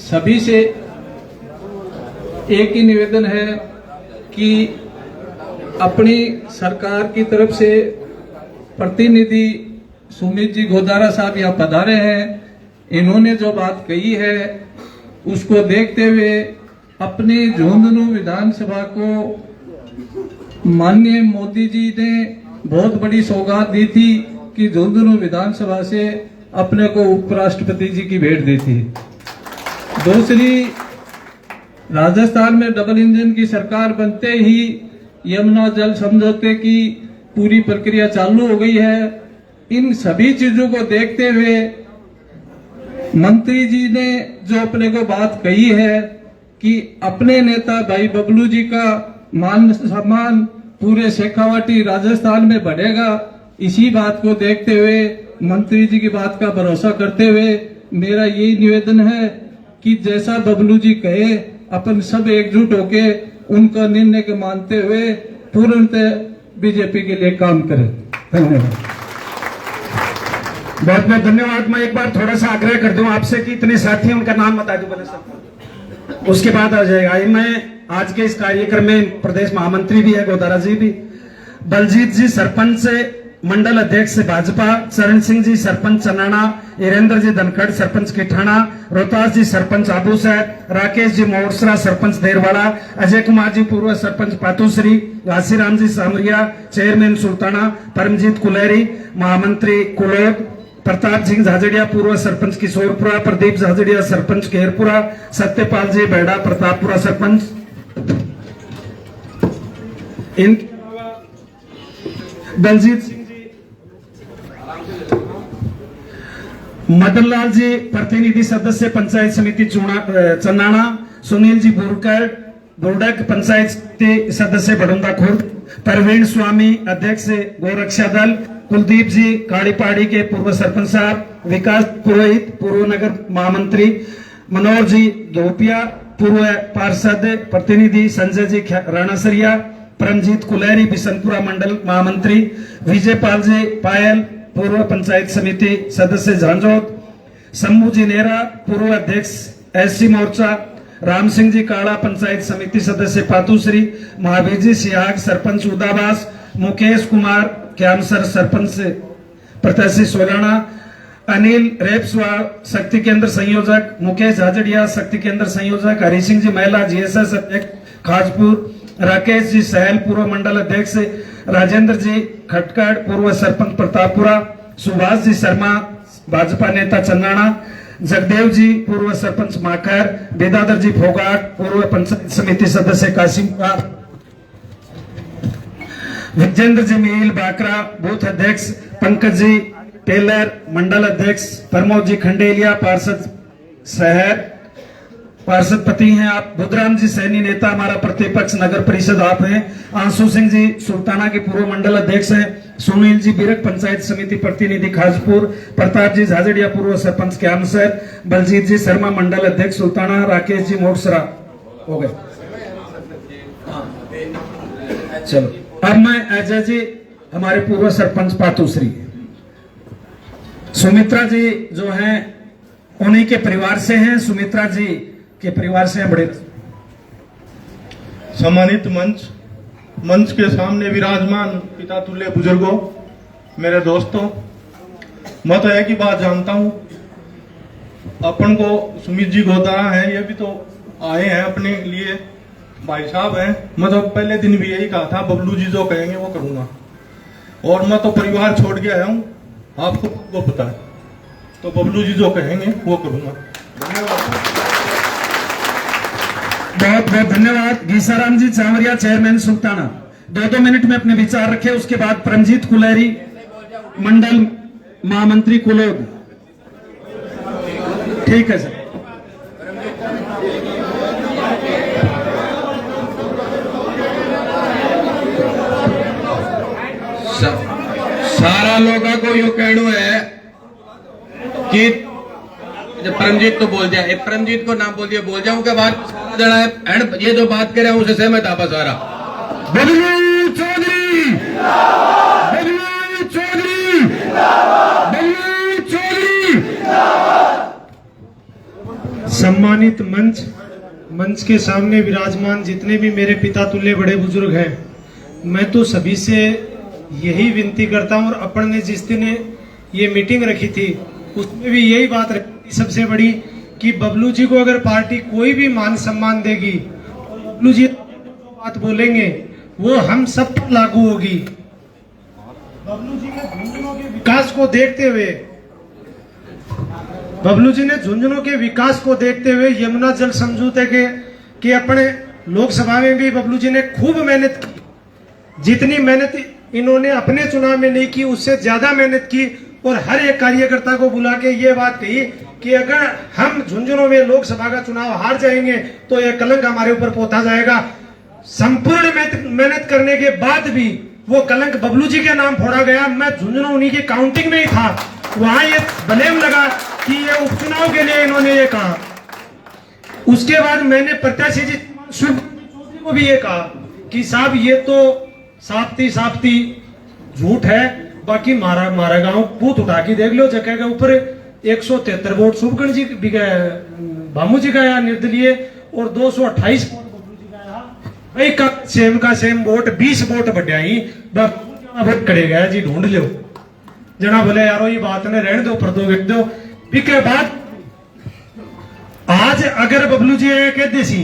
सभी से एक ही निवेदन है कि अपनी सरकार की तरफ से प्रतिनिधि सुमित जी गोदारा साहब यहाँ पधारे हैं, इन्होंने जो बात कही है उसको देखते हुए अपने झुंझुनू विधानसभा को माननीय मोदी जी ने बहुत बड़ी सौगात दी थी कि झुंझुनू विधानसभा से अपने को उपराष्ट्रपति जी की भेंट दी थी। दूसरी, राजस्थान में डबल इंजन की सरकार बनते ही यमुना जल समझौते की पूरी प्रक्रिया चालू हो गई है। इन सभी चीजों को देखते हुए मंत्री जी ने जो अपने को बात कही है कि अपने नेता भाई बबलू जी का मान सम्मान पूरे शेखावाटी राजस्थान में बढ़ेगा, इसी बात को देखते हुए मंत्री जी की बात का भरोसा करते हुए मेरा यही निवेदन है कि जैसा बबलू जी कहे अपन सब एकजुट होके उनका निर्णय को मानते हुए पूर्णतः बीजेपी के लिए काम करें। धन्यवाद। बहुत बहुत धन्यवाद। मैं एक बार थोड़ा सा आग्रह कर दूं आपसे कि इतने साथी उनका नाम बता दूं पहले सब, उसके बाद आ जाएगा। मैं आज के इस कार्यक्रम में प्रदेश महामंत्री भी है गोदारा जी भी, बलजीत जी सरपंच मंडल अध्यक्ष से भाजपा, चरण सिंह जी सरपंच चनाना, ईरेंद्र जी धनखड़ सरपंच किठाना, रोहतास जी सरपंच आबूसर, राकेश जी मोरसरा सरपंच देरवाड़ा, अजय कुमार जी पूर्व सरपंच पातुश्री, घासीराम जी सामरिया चेयरमैन सुल्ताना, परमजीत कुलेरी महामंत्री कुलोद, प्रताप सिंह झाझड़िया पूर्व सरपंच किशोरपुरा, प्रदीप झाझड़िया सरपंच केरपुरा, सत्यपाल जी बेड़ा प्रतापपुरा सरपंच, इन बलजीत सिंह जी, मदनलाल जी प्रतिनिधि सदस्य पंचायत समिति चन्नाना, सुनील जी बुरडक पंचायत समिति सदस्य बड़ुंदा खुर्द, परवीन स्वामी अध्यक्ष गोरक्षा दल, कुलदीप जी काड़ीपाड़ी के पूर्व सरपंच साहब, विकास पुरोहित पूर्व नगर महामंत्री, मनोहर जी धोपिया पूर्व पार्षद प्रतिनिधि, संजय जी राणासरिया, परमजीत कुलेरी बिशनपुरा मंडल महामंत्री, विजय पाल जी पायल पूर्व पंचायत समिति सदस्य झांझोद, शंभू जी नेहरा पूर्व अध्यक्ष एससी मोर्चा, राम सिंह जी काड़ा पंचायत समिति सदस्य पातुश्री, महावीर जी सियाग सरपंच उदाबास, मुकेश कुमार क्यामसर सरपंच प्रत्याशी सोलाना, अनिल रेपस्वा शक्ति केंद्र संयोजक, मुकेश झाझड़िया शक्ति केंद्र संयोजक, हरि सिंह जी महिला जीएसएस अध्यक्ष खाजपुर, राकेश जी सहल पूर्व मंडल अध्यक्ष, राजेंद्र जी खटकड़ पूर्व सरपंच प्रतापपुरा, सुभाष जी शर्मा भाजपा नेता चन्नाना, जगदेव जी पूर्व सरपंच माखर, बेदादर जी फोगाट पूर्व पंचायत समिति सदस्य कासिमपुरा, विजेंद्र जी मील बाकरा बूथ अध्यक्ष, पंकज जी टेलर मंडल अध्यक्ष, प्रमोद जी खंडेलिया पार्षद शहर पार्षद पति हैं आप, बुधराम जी सैनी नेता हमारा प्रतिपक्ष नगर परिषद आप हैं, आंसू सिंह जी सुल्ताना के पूर्व मंडल अध्यक्ष हैं, सुनील जी बिरक पंचायत समिति प्रतिनिधि खाजपुर, प्रताप जी झाझड़िया पूर्व सरपंच क्यामसर, बलजीत जी शर्मा मंडल अध्यक्ष सुल्ताना, राकेश जी मोरसरा हो गए। चलो अब मैं अजय जी हमारे पूर्व सरपंच पातुश्री, सुमित्रा जी जो हैं उन्हीं के परिवार से हैं, सुमित्रा जी के परिवार से हैं। बड़े सम्मानित मंच के सामने विराजमान पिता तुल्य बुजुर्गों, मेरे दोस्तों, मैं तो एक ही बात जानता हूं, अपन को सुमित जी गोदारा है, ये भी तो आए हैं अपने लिए भाई साहब हैं। मैं तो पहले दिन भी यही कहा था बबलू जी जो कहेंगे वो करूंगा, और मैं तो परिवार छोड़ के आया हूं, आपको वो पता है, तो बबलू जी जो कहेंगे वो करूंगा। धन्यवाद। बहुत बहुत धन्यवाद। घीसाराम जी चावरिया चेयरमैन सुल्ताना 2-2 मिनट में अपने विचार रखे, उसके बाद परमजीत कुलेरी मंडल महामंत्री कुलोद। ठीक है सर। सारा लोगों को यू कहना है कि जब परमजीत तो बोल दिया, परमजीत को नाम बोल दिया, बोल जाऊं के बाद जरा एंड ये जो बात करे उससे सहमत आपस आ रहा। बबलू चौधरी, बबलू चौधरी, बबलू चौधरी। सम्मानित मंच के सामने विराजमान जितने भी मेरे पिता तुल्य बड़े बुजुर्ग हैं, मैं तो सभी से यही विनती करता हूं, और अपन ने जिस दिन ये मीटिंग रखी थी उसमें भी यही बात रखी सबसे बड़ी कि बबलू जी को अगर पार्टी कोई भी मान सम्मान देगी, बबलू जी जो बात बोलेंगे वो हम सब पर लागू होगी। बबलू जी ने झुंझुनों के विकास को देखते हुए, बबलू जी ने झुंझुनों के विकास को देखते हुए यमुना जल समझौते के अपने लोकसभा में भी बबलू जी ने खूब मेहनत की। जितनी मेहनत इन्होंने अपने चुनाव में नहीं की उससे ज्यादा मेहनत की, और हर एक कार्यकर्ता को बुला के ये बात कही कि अगर हम झुंझुनों में लोकसभा का चुनाव हार जाएंगे तो यह कलंक हमारे ऊपर पोता जाएगा। संपूर्ण मेहनत करने के बाद भी वो कलंक बबलू जी के नाम फोड़ा गया। मैं झुंझुनू उन्हीं की काउंटिंग में ही था, वहां ये ब्लेम लगा कि ये उपचुनाव के लिए इन्होंने ये कहा। उसके बाद मैंने प्रत्याशी जी चौधरी को भी ये कहा कि साहब ये तो साफ्ती झूठ है, बाकी मारा गांव बूथ उठा के देख लो, जगह के ऊपर 173 वोट शुभकर्ण जी भामू जी का आया निर्दलीय, और 228 वोट बबलू जी का आया। भाई का सेम वोट 20 वोट बढ़ाई वोट करे गया जी, ढूंढ लो जना बोले यारो ये बात ने रहने दो, पर दो के बाद आज अगर बबलू जी कहते सी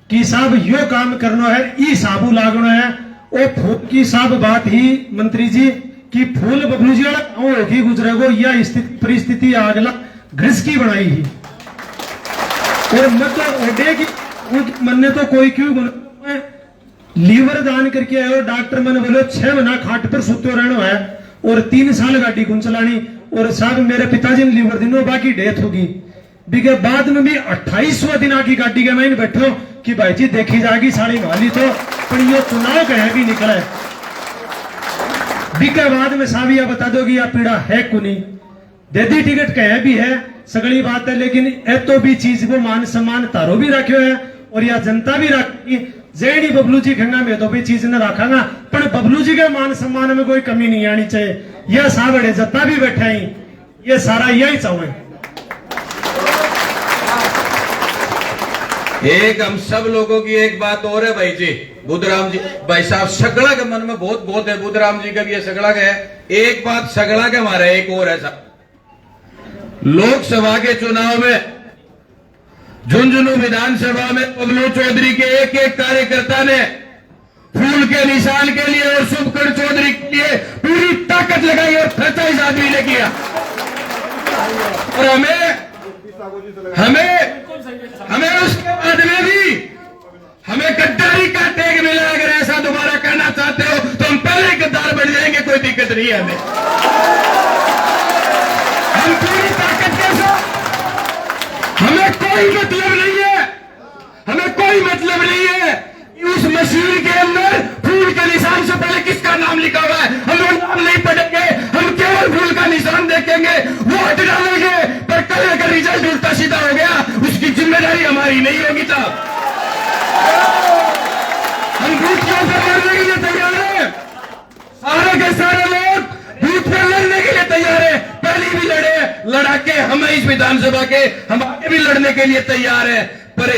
कि साहब यो काम करना है, ई साबू लागना है, ओ फूल की साहब बात ही मंत्री जी कि फूल बबलू जी वाला होगी गुजरेगो, या परिस्थिति आगला घिस की बनाई ही। और मतलब ओडे की मन ने तो कोई क्यों लीवर दान करके आयो, डॉक्टर मैंने बोले 6 महीना खाट पर सुतो रहना है और 3 साल गाड़ी कौन चलानी, और साहब मेरे पिताजी ने लीवर दिनों बाकी डेथ होगी। बिके बाद में भी 28वां दिन आकी गाड़ी के मैं बैठो कि भाई जी देखी जाएगी साड़ी वाली तो, पर ये चुनाव कहे भी निकला है। बिके बाद में साहब यह बता दो कि यह पीड़ा है को नहीं, दे टिकट कहे भी है सगली बात है, लेकिन ए तो भी चीज को मान सम्मान तारो भी रखो है और यह जनता भी रखी। जैनी बबलू जी खंगा में तो भी चीज न रखागा, पर बबलू जी के मान सम्मान में कोई कमी नहीं आनी चाहिए। यह सावड़े जत्ता भी बैठा ही, ये सारा यही चाहे। एक हम सब लोगों की एक बात और है भाई जी, बुद्धराम जी भाई साहब सगड़ा के मन में बहुत है, बुद्धराम जी का भी ये सगड़ा का है। एक बात सगड़ा के हमारा एक और है साहब, लोकसभा के चुनाव में झुंझुनू विधानसभा में बबलू चौधरी के एक कार्यकर्ता ने फूल के निशान के लिए और शुभकर्ण चौधरी के लिए पूरी ताकत लगाई और खर्चा इस आदमी ने किया। और हमें उसके बाद में भी हमें गद्दारी का टैग मिला। अगर ऐसा दोबारा करना चाहते हो तो हम पहले ही गद्दार बन जाएंगे, कोई दिक्कत नहीं है हमें। हम पूरी ताकत के साथ, हमें कोई मतलब नहीं है, हमें कोई मतलब नहीं है कि उस मशीन के अंदर फूल के निशान से पहले किसका नाम लिखा हुआ है, हम वो नाम नहीं पढ़ेंगे, हम केवल फूल का निशान देखेंगे, वोट डालेंगे। पर कल अगर रिजल्ट उल्टा सीधा हो गया उसकी जिम्मेदारी हमारी नहीं होगी साहब। हम बूथ के ऊपर लड़ने के लिए तैयार हैं, सारे के सारे लोग बूथ पर लड़ने के लिए तैयार है। पहले भी लड़े, लड़ा के हम इस विधानसभा के हम आगे भी लड़ने के लिए तैयार है। पर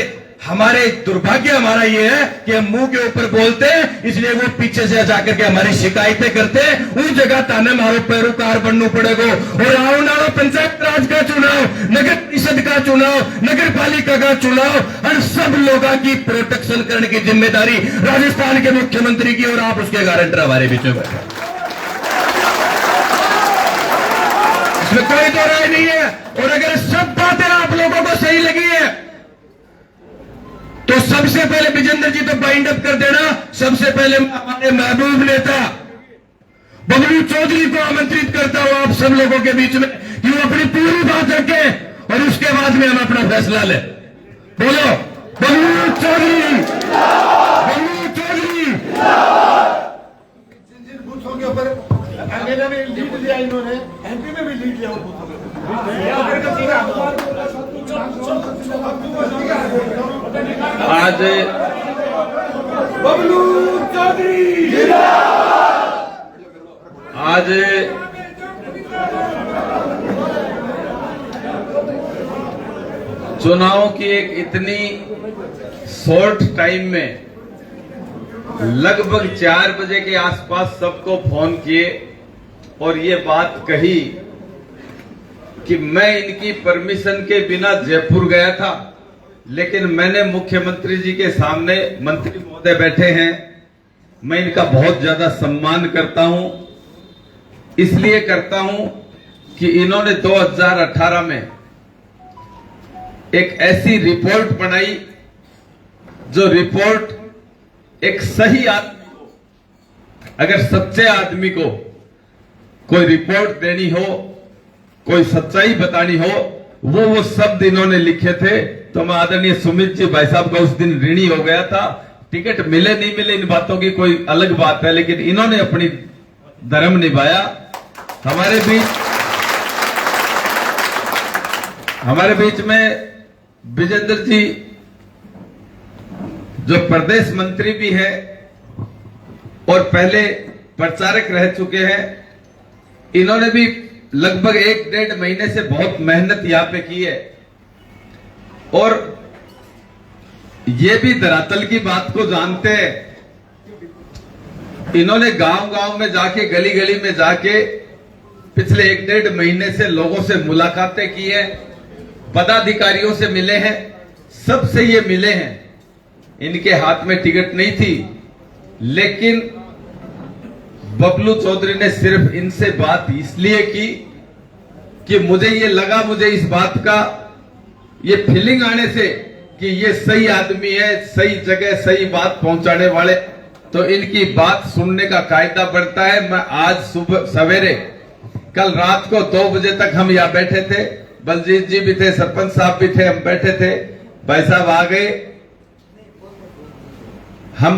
हमारे दुर्भाग्य हमारा ये है कि हम मुंह के ऊपर बोलते हैं, इसलिए वो पीछे से जाकर के हमारी शिकायतें करते हैं। उन जगह ताने मारो पैरोकार बनना पड़ेगा। और आने वाला पंचायत राज का चुनाव, नगर परिषद का चुनाव, नगर पालिका का चुनाव, हर सब लोगों की प्रोटेक्शन करने की जिम्मेदारी राजस्थान के मुख्यमंत्री की, और आप उसके गारंटर हमारे बीच में बैठे, इसमें कोई दो राय नहीं है। और अगर सब बातें आप लोगों को सही लगी है तो सबसे पहले विजेंद्र जी तो बाइंड अप कर देना। सबसे पहले हमारे महबूब नेता बबलू चौधरी को आमंत्रित करता हूं आप सब लोगों के बीच में कि वो अपनी पूरी बात रखे और उसके बाद में हम अपना फैसला लें। बोलो बबलू चौधरी, बबलू चौधरी। जिन बूथों के ऊपर एमएलए में लीड लिया इन्होंने, एमपी में भी लीड लिया। आज बबलू चौधरी आज चुनाव की एक इतनी शॉर्ट टाइम में लगभग 4 बजे के आसपास सबको फोन किए और ये बात कही कि मैं इनकी परमिशन के बिना जयपुर गया था, लेकिन मैंने मुख्यमंत्री जी के सामने, मंत्री महोदय बैठे हैं, मैं इनका बहुत ज्यादा सम्मान करता हूं, इसलिए करता हूं कि इन्होंने 2018 में एक ऐसी रिपोर्ट बनाई जो रिपोर्ट एक सही आदमी को, अगर सच्चे आदमी को कोई रिपोर्ट देनी हो, कोई सच्चाई बतानी हो, वो शब्द इन्होंने लिखे थे। तो मैं आदरणीय सुमित जी भाई साहब का उस दिन ऋणी हो गया था। टिकट मिले नहीं मिले इन बातों की कोई अलग बात है, लेकिन इन्होंने अपनी धर्म निभाया। हमारे बीच में विजेंद्र जी जो प्रदेश मंत्री भी है और पहले प्रचारक रह चुके हैं, इन्होंने भी लगभग 1-1.5 महीने से बहुत मेहनत यहां पे की है और ये भी धरातल की बात को जानते हैं। इन्होंने गांव-गांव में जाके, गली-गली में जाके पिछले 1-1.5 महीने से लोगों से मुलाकातें की है, पदाधिकारियों से मिले हैं, सबसे ये मिले हैं। इनके हाथ में टिकट नहीं थी, लेकिन बबलू चौधरी ने सिर्फ इनसे बात इसलिए की कि मुझे ये लगा, मुझे इस बात का ये फीलिंग आने से कि ये सही आदमी है, सही जगह सही बात पहुंचाने वाले, तो इनकी बात सुनने का कायदा बनता है। मैं आज सुबह सवेरे, कल रात को 2 बजे तक हम यहाँ बैठे थे, बलजीत जी भी थे, सरपंच साहब भी थे, हम बैठे थे, भाई साहब आ गए। हम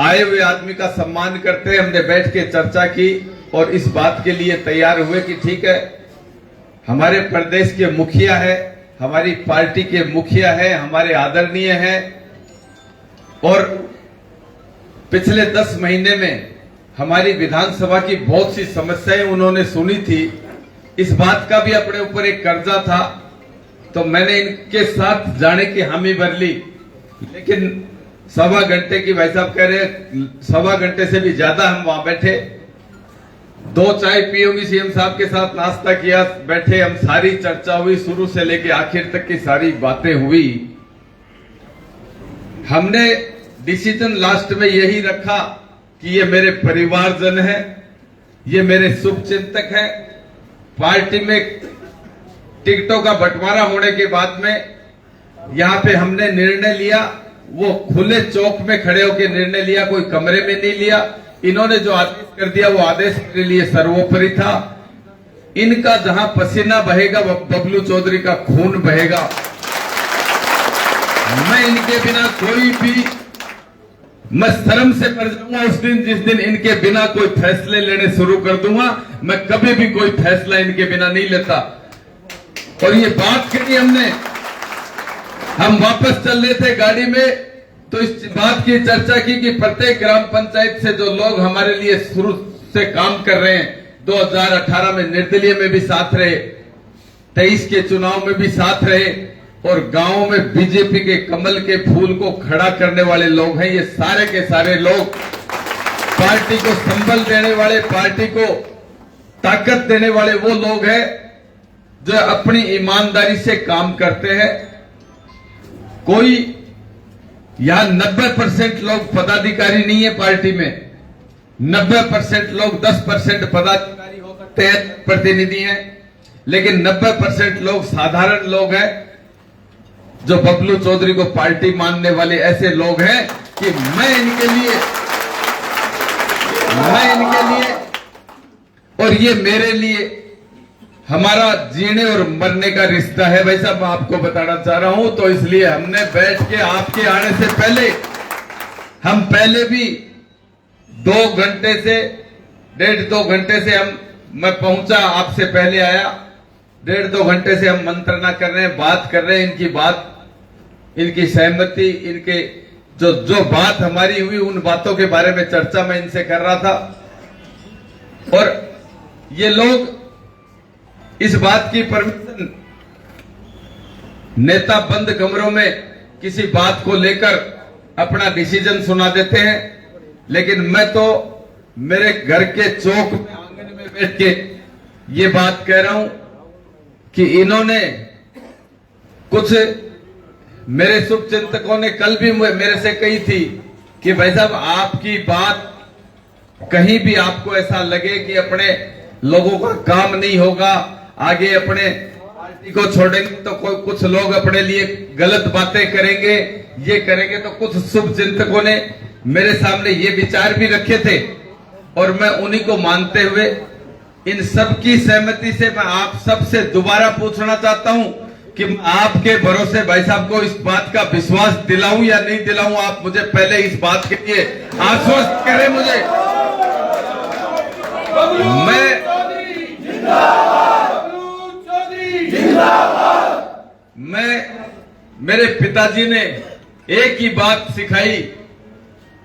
आए हुए आदमी का सम्मान करते, हमने बैठ के चर्चा की और इस बात के लिए तैयार हुए कि ठीक है, हमारे प्रदेश के मुखिया है, हमारी पार्टी के मुखिया है, हमारे आदरणीय हैं और पिछले 10 महीने में हमारी विधानसभा की बहुत सी समस्याएं उन्होंने सुनी थी। इस बात का भी अपने ऊपर एक कर्जा था, तो मैंने इनके साथ जाने की हामी भर ली, लेकिन 1.25 घंटे की, भाई साहब कह रहे 1.25 घंटे से भी ज्यादा हम वहां बैठे, 2 चाय पी होगी, सीएम साहब के साथ नाश्ता किया, बैठे हम, सारी चर्चा हुई, शुरू से लेके आखिर तक की सारी बातें हुई। हमने डिसीजन लास्ट में यही रखा कि ये मेरे परिवारजन हैं, ये मेरे शुभचिंतक हैं। पार्टी में टिकटों का बंटवारा होने के बाद में यहां पे हमने निर्णय लिया, वो खुले चौक में खड़े होकर निर्णय लिया, कोई कमरे में नहीं लिया। इन्होंने जो आदेश कर दिया वो आदेश मेरे लिए सर्वोपरि था। इनका जहां पसीना बहेगा, बबलू चौधरी का खून बहेगा। मैं इनके बिना कोई भी, मैं शर्म से मर जाऊंगा उस दिन जिस दिन इनके बिना कोई फैसले लेने शुरू कर दूंगा। मैं कभी भी कोई फैसला इनके बिना नहीं लेता। और ये बात करी हमने, हम वापस चल रहे थे गाड़ी में, तो इस बात की चर्चा की कि प्रत्येक ग्राम पंचायत से जो लोग हमारे लिए शुरू से काम कर रहे हैं, 2018 में निर्दलीय में भी साथ रहे, 23 के चुनाव में भी साथ रहे और गांवों में बीजेपी के कमल के फूल को खड़ा करने वाले लोग हैं, ये सारे के सारे लोग पार्टी को संबल देने वाले, पार्टी को ताकत देने वाले वो लोग हैं जो अपनी ईमानदारी से काम करते हैं। कोई यहां 90% लोग पदाधिकारी नहीं है पार्टी में, 90% लोग 10% पदाधिकारी हो सकते हैं, प्रतिनिधि हैं, लेकिन 90% लोग साधारण लोग हैं जो बबलू चौधरी को पार्टी मानने वाले ऐसे लोग हैं कि मैं इनके लिए और ये मेरे लिए, हमारा जीने और मरने का रिश्ता है। भाई साहब मैं आपको बताना चाह रहा हूं, तो इसलिए हमने बैठ के आपके आने से पहले, हम पहले भी 2 घंटे से 1.5-2 घंटे से मैं पहुंचा, आपसे पहले आया, 1.5-2 घंटे से हम मंत्रणा कर रहे हैं, बात कर रहे हैं, इनकी बात इनकी सहमति, इनके जो बात हमारी हुई, उन बातों के बारे में चर्चा मैं इनसे कर रहा था। और ये लोग इस बात की परमिशन नेता बंद कमरों में किसी बात को लेकर अपना डिसीजन सुना देते हैं, लेकिन मैं तो मेरे घर के चौक में, आंगन में बैठ के ये बात कह रहा हूं कि इन्होंने कुछ मेरे शुभचिंतकों ने कल भी मेरे से कही थी कि भाई साहब, आपकी बात कहीं भी आपको ऐसा लगे कि अपने लोगों का काम नहीं होगा, आगे अपने पार्टी को छोड़ेंगे तो कोई कुछ लोग अपने लिए गलत बातें करेंगे, ये करेंगे, तो कुछ शुभचिंतकों ने मेरे सामने ये विचार भी रखे थे और मैं उन्हीं को मानते हुए इन सब की सहमति से मैं आप सबसे दोबारा पूछना चाहता हूं कि आपके भरोसे भाई साहब को इस बात का विश्वास दिलाऊं या नहीं दिलाऊं। आप मुझे पहले इस बात के लिए आश्वस्त करें। मुझे मेरे पिताजी ने एक ही बात सिखाई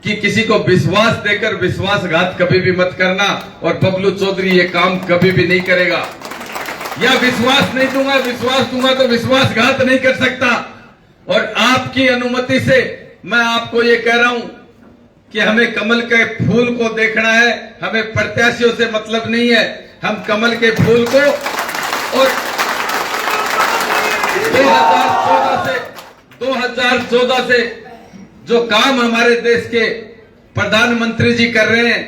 कि किसी को विश्वास देकर विश्वासघात कभी भी मत करना, और बबलू चौधरी ये काम कभी भी नहीं करेगा। या विश्वास नहीं दूंगा, विश्वास दूंगा तो विश्वासघात नहीं कर सकता। और आपकी अनुमति से मैं आपको ये कह रहा हूं कि हमें कमल के फूल को देखना है, हमें प्रत्याशियों से मतलब नहीं है। हम कमल के फूल को, और 2014 से जो काम हमारे देश के प्रधानमंत्री जी कर रहे हैं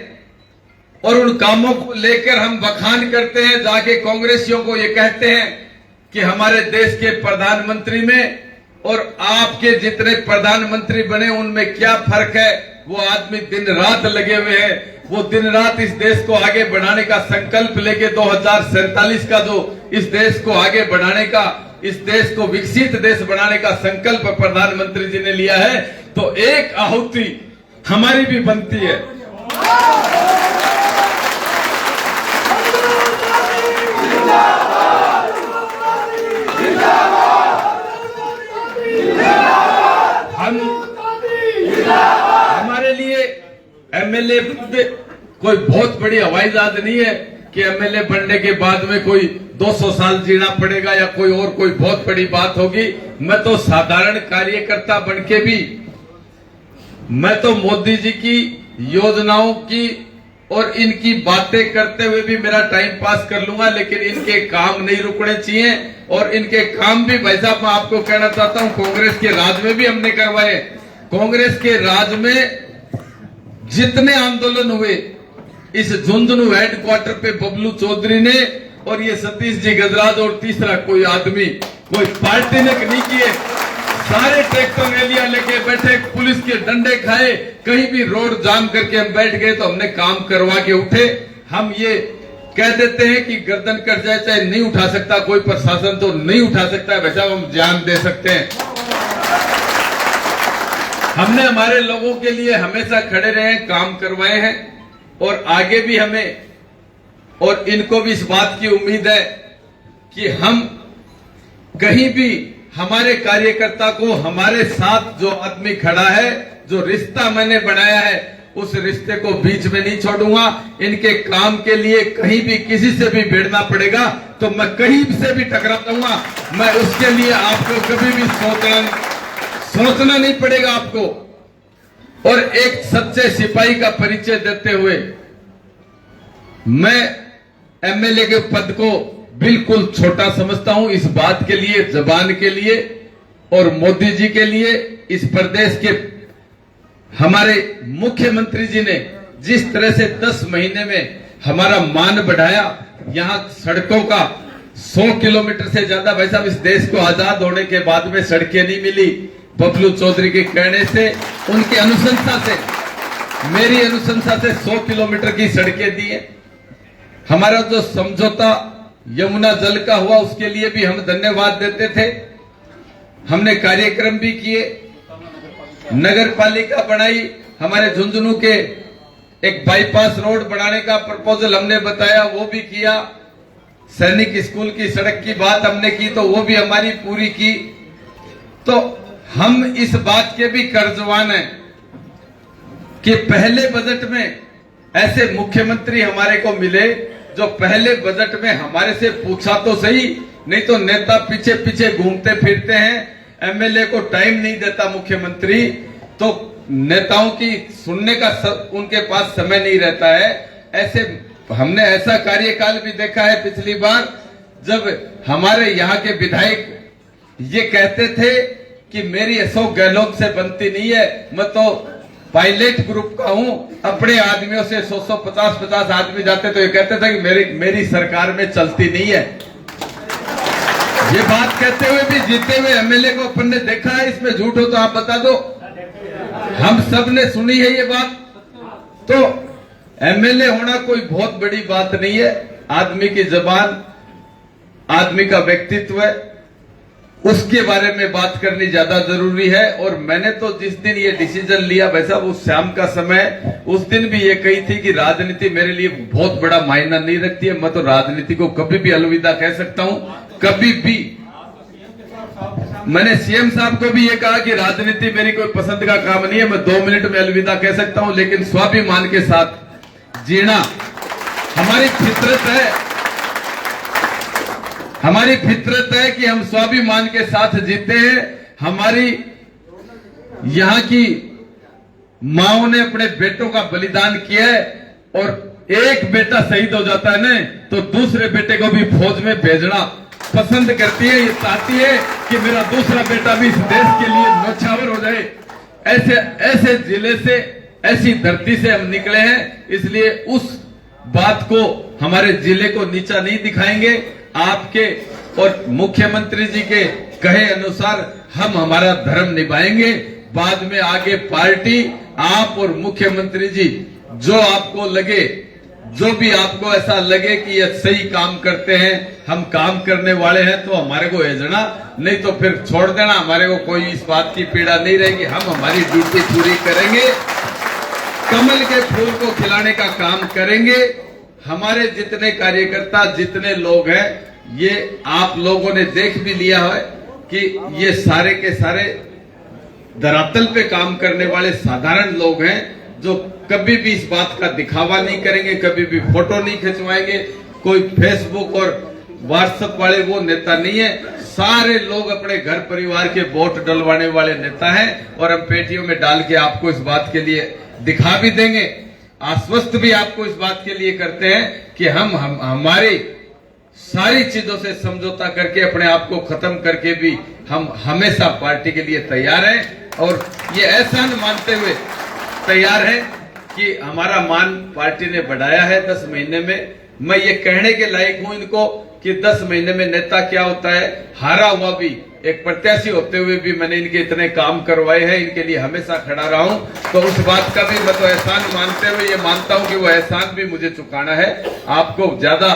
और उन कामों को लेकर हम बखान करते हैं, जाके कांग्रेसियों को ये कहते हैं कि हमारे देश के प्रधानमंत्री में और आपके जितने प्रधानमंत्री बने उनमें क्या फर्क है। वो आदमी दिन रात लगे हुए हैं, वो दिन रात इस देश को आगे बढ़ाने का संकल्प लेके 2047 का जो इस देश को आगे बढ़ाने का, इस देश को विकसित देश बनाने का संकल्प प्रधानमंत्री जी ने लिया है, तो एक आहुति हमारी भी बनती है। हमारे लिए एमएलए कोई बहुत बड़ी हवाई जहाज नहीं है कि एमएलए बनने के बाद में कोई 200 साल जीना पड़ेगा या कोई और कोई बहुत बड़ी बात होगी। मैं तो साधारण कार्यकर्ता बनके भी, मैं तो मोदी जी की योजनाओं की और इनकी बातें करते हुए भी मेरा टाइम पास कर लूंगा, लेकिन इनके काम नहीं रुकने चाहिए। और इनके काम भी भाई साहब मैं आपको कहना चाहता हूं, कांग्रेस के राज में भी हमने करवाए। कांग्रेस के राज में जितने आंदोलन हुए, इस झुंझुनू हेडक्वार्टर पे बबलू चौधरी ने और ये सतीश जी गजराज और तीसरा कोई आदमी, कोई पार्टी ने नहीं किए। सारे ट्रैक्टर रैलियां लेके बैठे, पुलिस के डंडे खाए, कहीं भी रोड जाम करके हम बैठ गए तो हमने काम करवा के उठे। हम ये कह देते हैं कि गर्दन कट जाए चाहे नहीं उठा सकता कोई प्रशासन, तो नहीं उठा सकता है, वैसा हम जान दे सकते हैं। हमने हमारे लोगों के लिए हमेशा खड़े रहे, काम करवाए हैं और आगे भी हमें, और इनको भी इस बात की उम्मीद है कि हम कहीं भी हमारे कार्यकर्ता को, हमारे साथ जो आदमी खड़ा है, जो रिश्ता मैंने बनाया है, उस रिश्ते को बीच में नहीं छोड़ूंगा। इनके काम के लिए कहीं भी किसी से भी भिड़ना पड़ेगा तो मैं कहीं से भी टकरा जाऊंगा। मैं उसके लिए आपको कभी भी सोचना नहीं पड़ेगा आपको। और एक सच्चे सिपाही का परिचय देते हुए मैं एमएलए के पद को बिल्कुल छोटा समझता हूं। इस बात के लिए, जबान के लिए और मोदी जी के लिए, इस प्रदेश के हमारे मुख्यमंत्री जी ने जिस तरह से 10 महीने में हमारा मान बढ़ाया, यहां सड़कों का 100 किलोमीटर से ज्यादा, भाई साहब इस देश को आजाद होने के बाद में सड़कें नहीं मिली। बबलू चौधरी के कहने से, उनकी अनुशंसा से, मेरी अनुशंसा से 100 किलोमीटर की सड़कें दी है। हमारा जो समझौता यमुना जल का हुआ उसके लिए भी हम धन्यवाद देते थे। हमने कार्यक्रम भी किए, नगर पालिका बनाई, हमारे झुंझुनू के एक बाईपास रोड बनाने का प्रपोजल हमने बताया, वो भी किया। सैनिक स्कूल की सड़क की बात हमने की तो वो भी हमारी पूरी की। तो हम इस बात के भी कर्जवान हैं कि पहले बजट में ऐसे मुख्यमंत्री हमारे को मिले जो पहले बजट में हमारे से पूछा तो सही, नहीं तो नेता पीछे पीछे घूमते फिरते हैं, एमएलए को टाइम नहीं देता मुख्यमंत्री, तो नेताओं की सुनने का उनके पास समय नहीं रहता है। ऐसे हमने ऐसा कार्यकाल भी देखा है पिछली बार, जब हमारे यहाँ के विधायक ये कहते थे कि मेरी अशोक गहलोत से बनती नहीं है, मैं तो पायलट ग्रुप का हूं, अपने आदमियों से 150 आदमी जाते तो ये कहते थे कि मेरी सरकार में चलती नहीं है। ये बात कहते हुए भी जीते हुए एमएलए को अपन ने देखा है, इसमें झूठ हो तो आप बता दो। हम सब ने सुनी है ये बात। तो एमएलए होना कोई बहुत बड़ी बात नहीं है, आदमी की जबान, आदमी का व्यक्तित्व है, उसके बारे में बात करनी ज्यादा जरूरी है। और मैंने तो जिस दिन ये डिसीजन लिया भाई साहब, उस शाम का समय, उस दिन भी ये कही थी कि राजनीति मेरे लिए बहुत बड़ा मायना नहीं रखती है, मैं तो राजनीति को कभी भी अलविदा कह सकता हूं, कभी भी। मैंने सीएम साहब को भी ये कहा कि राजनीति मेरी कोई पसंद का काम नहीं है, मैं 2 मिनट में अलविदा कह सकता हूं, लेकिन स्वाभिमान के साथ जीना हमारी फितरत है। हमारी फितरत है कि हम स्वाभिमान के साथ जीते हैं। हमारी यहाँ की माओ ने अपने बेटों का बलिदान किया है, और एक बेटा शहीद हो जाता है ना, तो दूसरे बेटे को भी फौज में भेजना पसंद करती है, ये चाहती है कि मेरा दूसरा बेटा भी इस देश के लिए न्यौछावर हो जाए। ऐसे जिले से, ऐसी धरती से हम निकले हैं, इसलिए उस बात को, हमारे जिले को नीचा नहीं दिखाएंगे। आपके और मुख्यमंत्री जी के कहे अनुसार हम हमारा धर्म निभाएंगे। बाद में आगे पार्टी, आप और मुख्यमंत्री जी, जो आपको लगे, जो भी आपको ऐसा लगे कि ये सही काम करते हैं, हम काम करने वाले हैं, तो हमारे को भेजना, नहीं तो फिर छोड़ देना। हमारे को कोई इस बात की पीड़ा नहीं रहेगी, हम हमारी ड्यूटी पूरी करेंगे, कमल के फूल को खिलाने का काम करेंगे। हमारे जितने कार्यकर्ता, जितने लोग हैं, ये आप लोगों ने देख भी लिया है कि ये सारे के सारे धरातल पे काम करने वाले साधारण लोग हैं, जो कभी भी इस बात का दिखावा नहीं करेंगे, कभी भी फोटो नहीं खिंचवाएंगे। कोई फेसबुक और व्हाट्सएप वाले वो नेता नहीं है। सारे लोग अपने घर परिवार के वोट डलवाने वाले नेता हैं, और हम पेटियों में डाल के आपको इस बात के लिए दिखा भी देंगे, आश्वस्त भी आपको इस बात के लिए करते हैं कि हम हमारी सारी चीजों से समझौता करके, अपने आप को खत्म करके भी हम हमेशा पार्टी के लिए तैयार हैं। और ये एहसान मानते हुए तैयार है कि हमारा मान पार्टी ने बढ़ाया है 10 महीने में। मैं ये कहने के लायक हूं इनको कि 10 महीने में नेता क्या होता है। हारा हुआ भी एक प्रत्याशी होते हुए भी मैंने इनके इतने काम करवाए हैं, इनके लिए हमेशा खड़ा रहा हूं, तो उस बात का भी मैं तो एहसान मानते हुए ये मानता हूं कि वो एहसान भी मुझे चुकाना है। आपको ज्यादा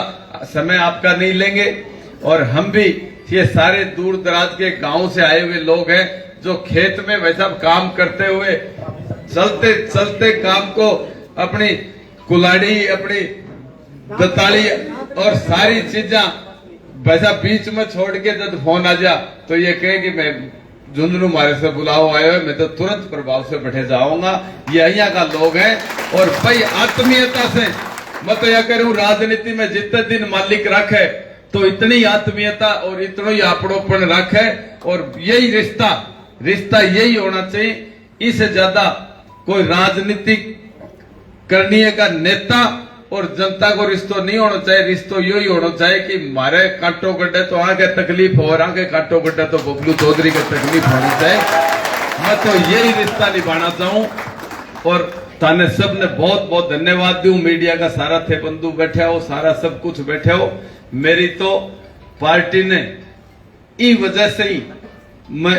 समय आपका नहीं लेंगे, और हम भी ये सारे दूर दराज के गांव से आए हुए लोग हैं, जो खेत में वैसा काम करते हुए, चलते चलते काम को, अपनी कुल्हाड़ी, अपनी दताली और सारी चीजा वैसा बीच में छोड़ के जब फोन आ जा तो ये कहे कि मैं झुंझुनू मारे से बुलाओ आए हो, मैं तो तुरंत प्रभाव से बैठे जाऊंगा। ये यहाँ का लोग हैं, और भाई आत्मीयता से मैं तो यह करूं, राजनीति में जितने दिन मालिक रख है, तो इतनी आत्मीयता और इतना ही आपड़ोपन रख है, और यही रिश्ता यही होना चाहिए। इससे ज्यादा कोई राजनीति करनी का नेता और जनता को रिश्तो नहीं होना चाहिए। रिश्तो यही होना चाहिए कि मारे काटो गड्ढे तो आगे तकलीफ हो, आगे काटो गड्ढे तो बबलू चौधरी को तकलीफ होनी चाहिए। मैं तो यही रिश्ता निभाना चाहूं। और ताने सब ने बहुत बहुत धन्यवाद दूं। मीडिया का सारा थे बंधु बैठे हो, सारा सब कुछ बैठे हो। मेरी तो पार्टी ने इस वजह से ही मैं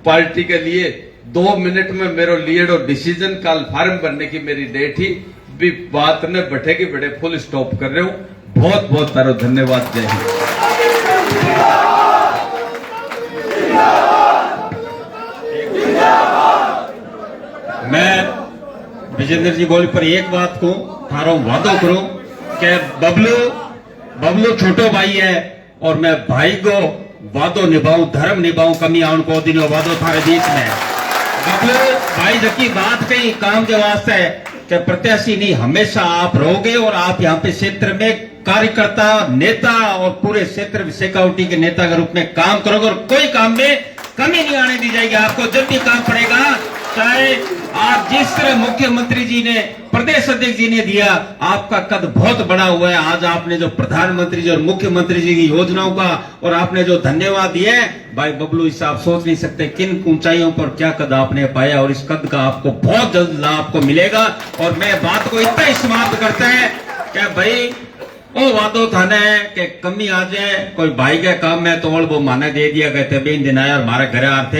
पार्टी के लिए 2 मिनट में मेरो लीड और डिसीजन कल फार्म भरने की मेरी डेट ही भी बात ने बैठे की बड़े फुल स्टॉप कर रहे हूं। बहुत बहुत तारो धन्यवाद। जय हिंद। मैं विजेंद्र जी बोली पर एक बात को थारो वादो करूं कि बबलू छोटो भाई है, और मैं भाई को वादो निभाऊं, धर्म निभाऊं, कमी आउन को दिनों वादो थारे बीच में। बबलू भाई जबकि बात कही काम के वास्ते कि प्रत्याशी नहीं हमेशा आप रहोगे और आप यहाँ पे क्षेत्र में कार्यकर्ता, नेता और पूरे क्षेत्र सिक्योरिटी के नेता के रूप में काम करोगे और कोई काम में कमी नहीं आने दी जाएगी। आपको जब भी काम पड़ेगा, चाहे आप जिस तरह मुख्यमंत्री जी ने, प्रदेश अध्यक्ष जी ने दिया, आपका कद बहुत बड़ा हुआ है। आज आपने जो प्रधानमंत्री जी और मुख्यमंत्री जी की योजनाओं का और आपने जो धन्यवाद दिए, भाई बबलू इससे आप सोच नहीं सकते किन ऊंचाइयों पर क्या कद आपने पाया और इस कद का आपको बहुत जल्द लाभ आपको मिलेगा। और मैं बात को इतना ही समाप्त करते हैं कि भाई वो वादो थाने के कमी आ जाए कोई भाई के काम में तो वो माने दे दिया गए थे बीन दिन आया और हमारे घर आते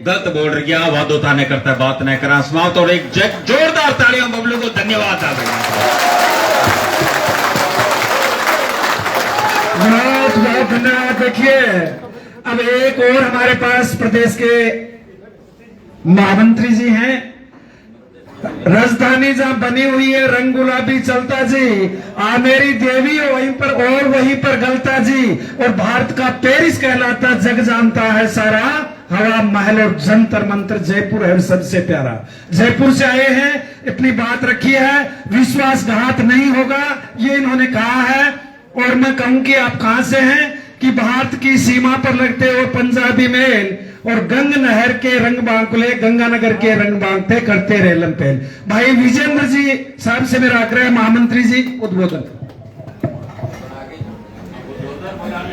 गलत बोल रही है, वादो थाने करता बात नहीं करा समाप्त। और एक जोरदार तालियां बबलू को धन्यवाद आ बहुत बहुत धन्यवाद। देखिए अब एक और हमारे पास प्रदेश के महामंत्री जी हैं। राजधानी जहां बनी हुई है रंग गुलाबी चलता जी, आ मेरी देवी वहीं पर और वहीं पर गलता जी, और भारत का पेरिस कहलाता जग जानता है सारा, हवा महल और जंतर मंत्र जयपुर है सबसे प्यारा। जयपुर से आए हैं, इतनी बात रखी है, विश्वासघात नहीं होगा ये इन्होंने कहा है। और मैं कहूं कि आप कहां से हैं कि भारत की सीमा पर लगते हो पंजाबी मेल और गंग नहर के रंग बांकुले गंगानगर के रंग बांकते करते रेलम पहल। भाई विजेंद्र जी साहब से मेरा आग्रह है, महामंत्री जी उद्बोधन।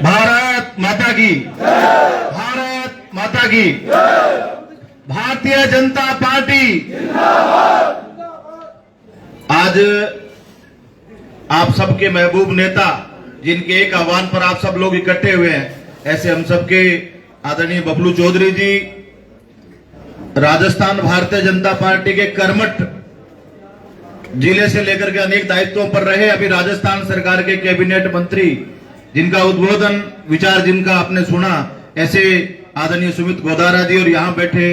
भारत माता की, भारत माता की, भारतीय जनता पार्टी। आज आप सबके महबूब नेता जिनके एक आह्वान पर आप सब लोग इकट्ठे हुए हैं, ऐसे हम सबके आदरणीय बबलू चौधरी जी राजस्थान भारतीय जनता पार्टी के कर्मठ जिले से लेकर के अनेक दायित्वों पर रहे, अभी राजस्थान सरकार के कैबिनेट मंत्री, जिनका उद्बोधन विचार जिनका आपने सुना, ऐसे आदरणीय सुमित गोदारा जी और यहां बैठे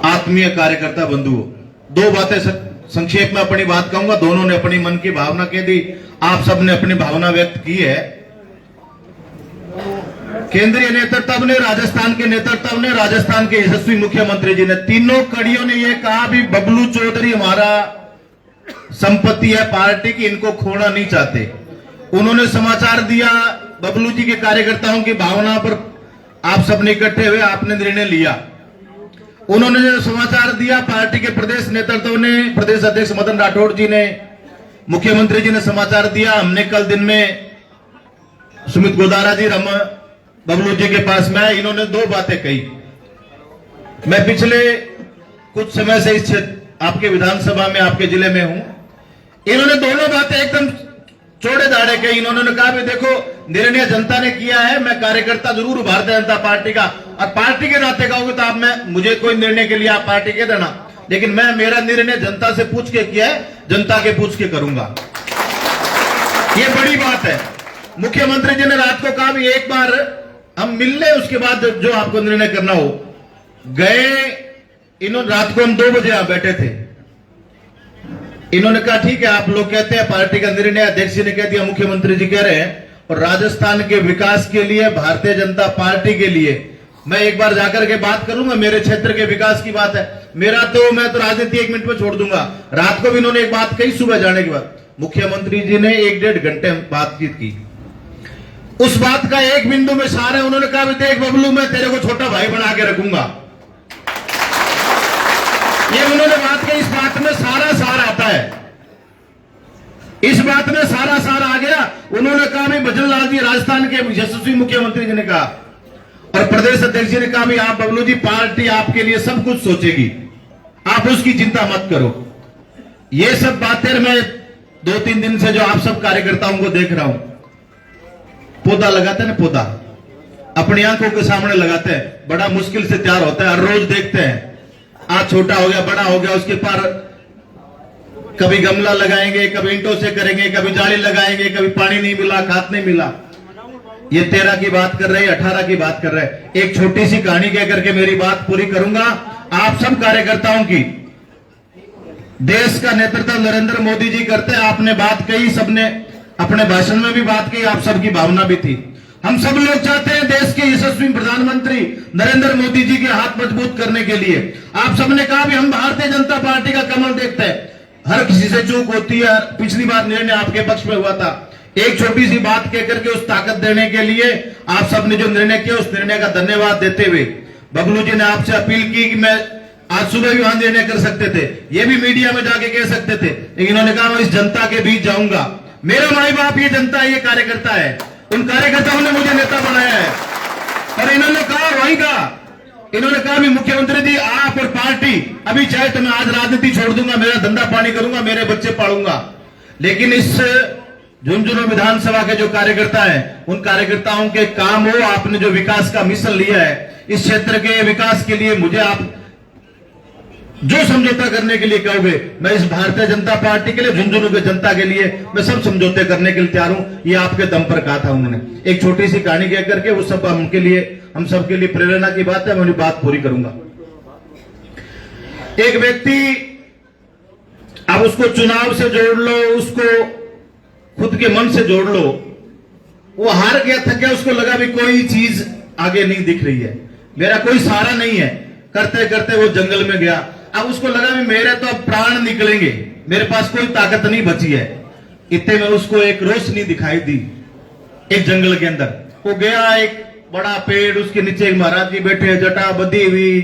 आत्मीय कार्यकर्ता बंधुओं। दो बातें संक्षेप में अपनी बात कहूंगा, दोनों ने अपनी मन की भावना कह दी, आप सबने अपनी भावना व्यक्त की है। केंद्रीय नेतृत्व ने, राजस्थान के नेतृत्व ने, राजस्थान के यशस्वी मुख्यमंत्री जी ने, तीनों कड़ियों ने यह कहा भी बबलू चौधरी हमारा संपत्ति है पार्टी की, इनको खोना नहीं चाहते। उन्होंने समाचार दिया, बबलू जी के कार्यकर्ताओं की भावना पर आप सबने इकट्ठे हुए, आपने निर्णय लिया। उन्होंने जो समाचार दिया, पार्टी के प्रदेश नेतृत्व ने, प्रदेश अध्यक्ष मदन राठौड़ जी ने, मुख्यमंत्री जी ने समाचार दिया। हमने कल दिन में सुमित गोदारा जी बबलू जी के पास में, इन्होंने दो बातें कही। मैं पिछले कुछ समय से इस आपके विधानसभा में, आपके जिले में हूं, इन्होंने दोनों बातें एकदम चौड़े दाड़े कही। इन्होंने कहा भी देखो निर्णय जनता ने किया है, मैं कार्यकर्ता जरूर भारतीय जनता पार्टी का, और पार्टी के नाते कहोगे तो आप, मैं मुझे कोई निर्णय के लिए आप पार्टी के देना, लेकिन मैं मेरा निर्णय जनता से पूछ के किया है, जनता के पूछ के करूंगा। ये बड़ी बात है। मुख्यमंत्री जी ने रात को कहा भी एक बार हम मिल ले, उसके बाद जो आपको निर्णय करना हो। गए इन्होंने, रात को हम 2 बजे यहां बैठे थे। इन्होंने कहा ठीक है, आप लोग कहते हैं पार्टी का निर्णय, अध्यक्ष जी ने कह दिया, मुख्यमंत्री जी कह रहे हैं, और राजस्थान के विकास के लिए, भारतीय जनता पार्टी के लिए मैं एक बार जाकर के बात करूंगा। मेरे क्षेत्र के विकास की बात है, मैं तो राजनीति 1 मिनट में छोड़ दूंगा। रात को भी इन्होंने एक बात कही, सुबह जाने के बाद मुख्यमंत्री जी ने 1-1.5 घंटे बातचीत की। उस बात का एक बिंदु में सार है, उन्होंने कहा देख बबलू, मैं तेरे को छोटा भाई बना के रखूंगा। ये उन्होंने बात कही, इस बात में सारा सार आता है, इस बात में सारा सार आ गया। उन्होंने कहा भी भजन लाल जी राजस्थान के यशस्वी मुख्यमंत्री जी ने कहा, और प्रदेश अध्यक्ष जी ने कहा भी आप बबलू जी, पार्टी आपके लिए सब कुछ सोचेगी, आप उसकी चिंता मत करो। ये सब बातें मैं 2-3 दिन से जो आप सब कार्यकर्ताओं को देख रहा हूं, पौधा लगाते हैं ना, पौधा अपनी आंखों के सामने लगाते हैं, बड़ा मुश्किल से तैयार होता है, हर रोज देखते हैं, आज छोटा हो गया, बड़ा हो गया, उसके पार कभी गमला लगाएंगे, कभी ईंटों से करेंगे, कभी जाली लगाएंगे, कभी पानी नहीं मिला, खाद नहीं मिला। ये 13 की बात कर रहे हैं, 18 की बात कर रहे हैं। एक छोटी सी कहानी कह करके मेरी बात पूरी करूंगा। आप सब कार्यकर्ताओं की, देश का नेतृत्व नरेंद्र मोदी जी करते हैं, आपने बात कही, सबने अपने भाषण में भी बात की, आप सबकी भावना भी थी। हम सब लोग चाहते हैं देश के यशस्वी प्रधानमंत्री नरेंद्र मोदी जी के हाथ मजबूत करने के लिए। आप सबने कहा भी हम भारतीय जनता पार्टी का कमल देखते हैं। हर किसी से चूक होती है। पिछली बार निर्णय आपके पक्ष में हुआ था। एक छोटी सी बात कहकर के उस ताकत देने के लिए आप सबने जो निर्णय किया उस निर्णय का धन्यवाद देते हुए बबलू जी ने आपसे अपील की कि मैं आज सुबह भी वहां निर्णय कर सकते थे, ये भी मीडिया में जाके कह सकते थे, लेकिन इन्होंने कहा मैं इस जनता के बीच जाऊंगा। मेरा माई बाप ये जनता है, ये कार्यकर्ता है। उन कार्यकर्ताओं ने मुझे नेता बनाया है। और इन्होंने कहा वहीं का, इन्होंने कहा भी मुख्यमंत्री जी आप और पार्टी अभी चाहे तो मैं आज राजनीति छोड़ दूंगा, मेरा धंधा पानी करूंगा, मेरे बच्चे पालूंगा, लेकिन इस झुंझुनू विधानसभा के जो कार्यकर्ता हैं उन कार्यकर्ताओं के काम हो। आपने जो विकास का मिशन लिया है इस क्षेत्र के विकास के लिए मुझे आप जो समझौता करने के लिए कहोगे मैं इस भारतीय जनता पार्टी के लिए, झुंझुनू की जनता के लिए मैं सब समझौते करने के लिए तैयार हूं। ये आपके दम पर कहा था उन्होंने। एक छोटी सी कहानी कह करके वो सब हमके लिए, हम सबके लिए प्रेरणा की बात है। मैं उन्हें बात पूरी करूंगा। एक व्यक्ति, अब उसको चुनाव से जोड़ लो, उसको खुद के मन से जोड़ लो, वो हार गया, थक गया, उसको लगा भी कोई चीज आगे नहीं दिख रही है, मेरा कोई सहारा नहीं है। करते करते वो जंगल में गया। अब उसको लगा भी मेरे तो अब प्राण निकलेंगे, मेरे पास कोई ताकत नहीं बची है। इतने में उसको एक रोशनी दिखाई दी एक जंगल के अंदर। वो गया, एक बड़ा पेड़, उसके नीचे एक महाराज जी बैठे, जटा बंधी हुई,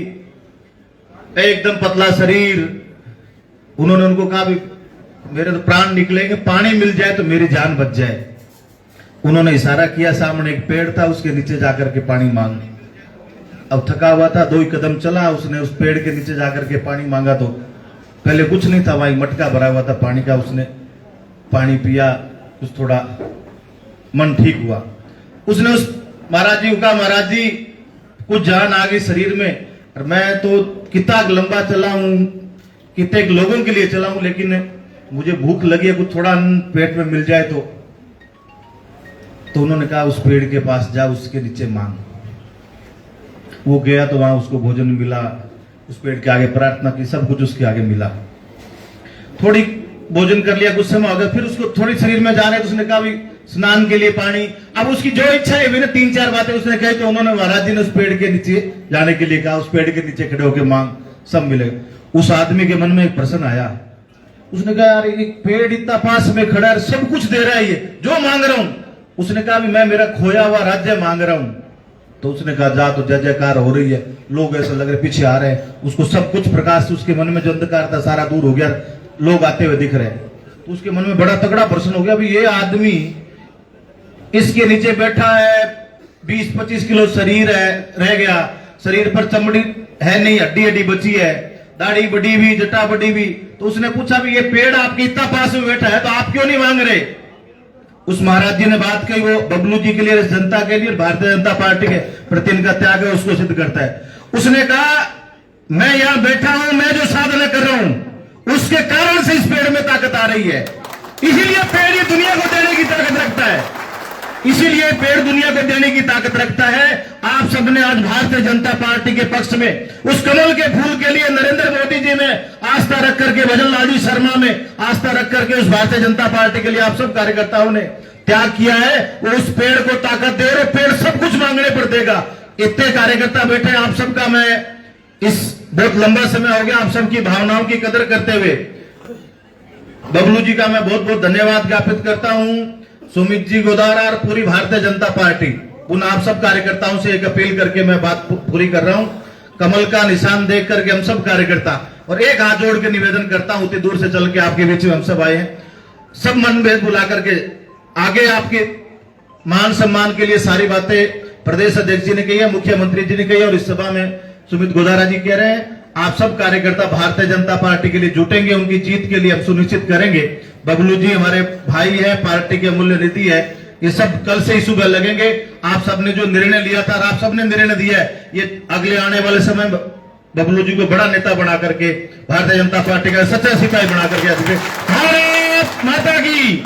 एकदम पतला शरीर। उन्होंने उनको कहा भी मेरे तो प्राण निकलेंगे, पानी मिल जाए तो मेरी जान बच जाए। उन्होंने इशारा किया, सामने एक पेड़ था, उसके नीचे जाकर के पानी मांग। अब थका हुआ था, 2 ही कदम चला, उसने उस पेड़ के नीचे जाकर के पानी मांगा तो पहले कुछ नहीं था, वहीं मटका भरा हुआ था पानी का। उसने पानी पिया, कुछ थोड़ा मन ठीक हुआ। उसने उस महाराज जी को कहा, महाराज जी कुछ जान आ गई शरीर में, और मैं तो कितना लंबा चला हूं, कितने लोगों के लिए चला हूं, लेकिन मुझे भूख लगी है, कुछ थोड़ा अन्न पेट में मिल जाए तो उन्होंने कहा उस पेड़ के पास जा, उसके नीचे मांग। वो गया तो वहां उसको भोजन मिला, उस पेड़ के आगे प्रार्थना की, सब कुछ उसके आगे मिला। थोड़ी भोजन कर लिया, कुछ समय हो गया, फिर उसको थोड़ी शरीर में जा रहे तो उसने कहा भी स्नान के लिए पानी। अब उसकी जो इच्छा है, मैंने 3-4 बातें उसने कही, तो उन्होंने महाराज जी ने उस पेड़ के नीचे जाने के लिए कहा। उस पेड़ के नीचे खड़े होकर मांग, सब मिले। उस आदमी के मन में एक प्रश्न आया। उसने कहा यार ये पेड़ इतना पास में खड़ा है, सब कुछ दे रहा है, ये जो मांग रहा हूं। उसने कहा भी मैं मेरा खोया हुआ राज्य मांग रहा हूं। तो उसने कहा जा, तो जय जयकार हो रही है, लोग ऐसा लग रहे पीछे आ रहे हैं। उसको सब कुछ प्रकाश, उसके मन में जो अंधकार था सारा दूर हो गया, लोग आते हुए दिख रहे हैं। तो उसके मन में बड़ा तगड़ा प्रश्न हो गया, भी ये आदमी इसके नीचे बैठा है, 20-25 किलो शरीर है, रह गया, शरीर पर चमड़ी है नहीं, हड्डी हड्डी बची है, दाढ़ी बढ़ी हुई, जटा बढ़ी हुई। तो उसने पूछा भी ये पेड़ आपके इतना पास में बैठा है तो आप क्यों नहीं मांग रहे? उस महाराज जी ने बात कही, वो बबलू जी के लिए, जनता के लिए, भारतीय जनता पार्टी के प्रति इनका त्याग है उसको सिद्ध करता है। उसने कहा मैं यहां बैठा हूं, मैं जो साधना कर रहा हूं उसके कारण से इस पेड़ में ताकत आ रही है, इसीलिए पेड़ ये दुनिया को देने की ताकत रखता है, इसीलिए पेड़ दुनिया को देने की ताकत रखता है। आप सबने आज भारतीय जनता पार्टी के पक्ष में उस कमल के फूल के लिए नरेंद्र मोदी जी में आस्था रख करके, भजन लालजी शर्मा में आस्था रख करके उस भारतीय जनता पार्टी के लिए आप सब कार्यकर्ताओं ने त्याग किया है। वो उस पेड़ को ताकत दे रहे, पेड़ सब कुछ मांगने पर देगा। इतने कार्यकर्ता बैठे, आप सबका मैं इस बहुत लंबा समय हो गया, आप सबकी भावनाओं की कदर करते हुए बबलू जी का मैं बहुत बहुत धन्यवाद ज्ञापित करता हूं। सुमित जी गोदारा और पूरी भारतीय जनता पार्टी, उन आप सब कार्यकर्ताओं से एक अपील करके मैं बात पूरी कर रहा हूं। कमल का निशान देख करके हम सब कार्यकर्ता, और एक हाथ जोड़ के निवेदन करता हूं, उतनी दूर से चल के आपके बीच में हम सब आए हैं, सब मन भेद बुला करके आगे आपके मान सम्मान के लिए सारी बातें प्रदेश अध्यक्ष जी ने कही है, मुख्यमंत्री जी ने कही, और इस सभा में सुमित गोदारा जी कह रहे हैं। आप सब कार्यकर्ता भारतीय जनता पार्टी के लिए जुटेंगे, उनकी जीत के लिए हम सुनिश्चित करेंगे। बबलू जी हमारे भाई है, पार्टी के अमूल्य निधि है, ये सब कल से ही सुबह लगेंगे। आप सबने जो निर्णय लिया था और आप सबने निर्णय दिया है, ये अगले आने वाले समय बबलू जी को बड़ा नेता बना करके, भारतीय जनता पार्टी का सच्चा सिपाही बना करके भारत माता की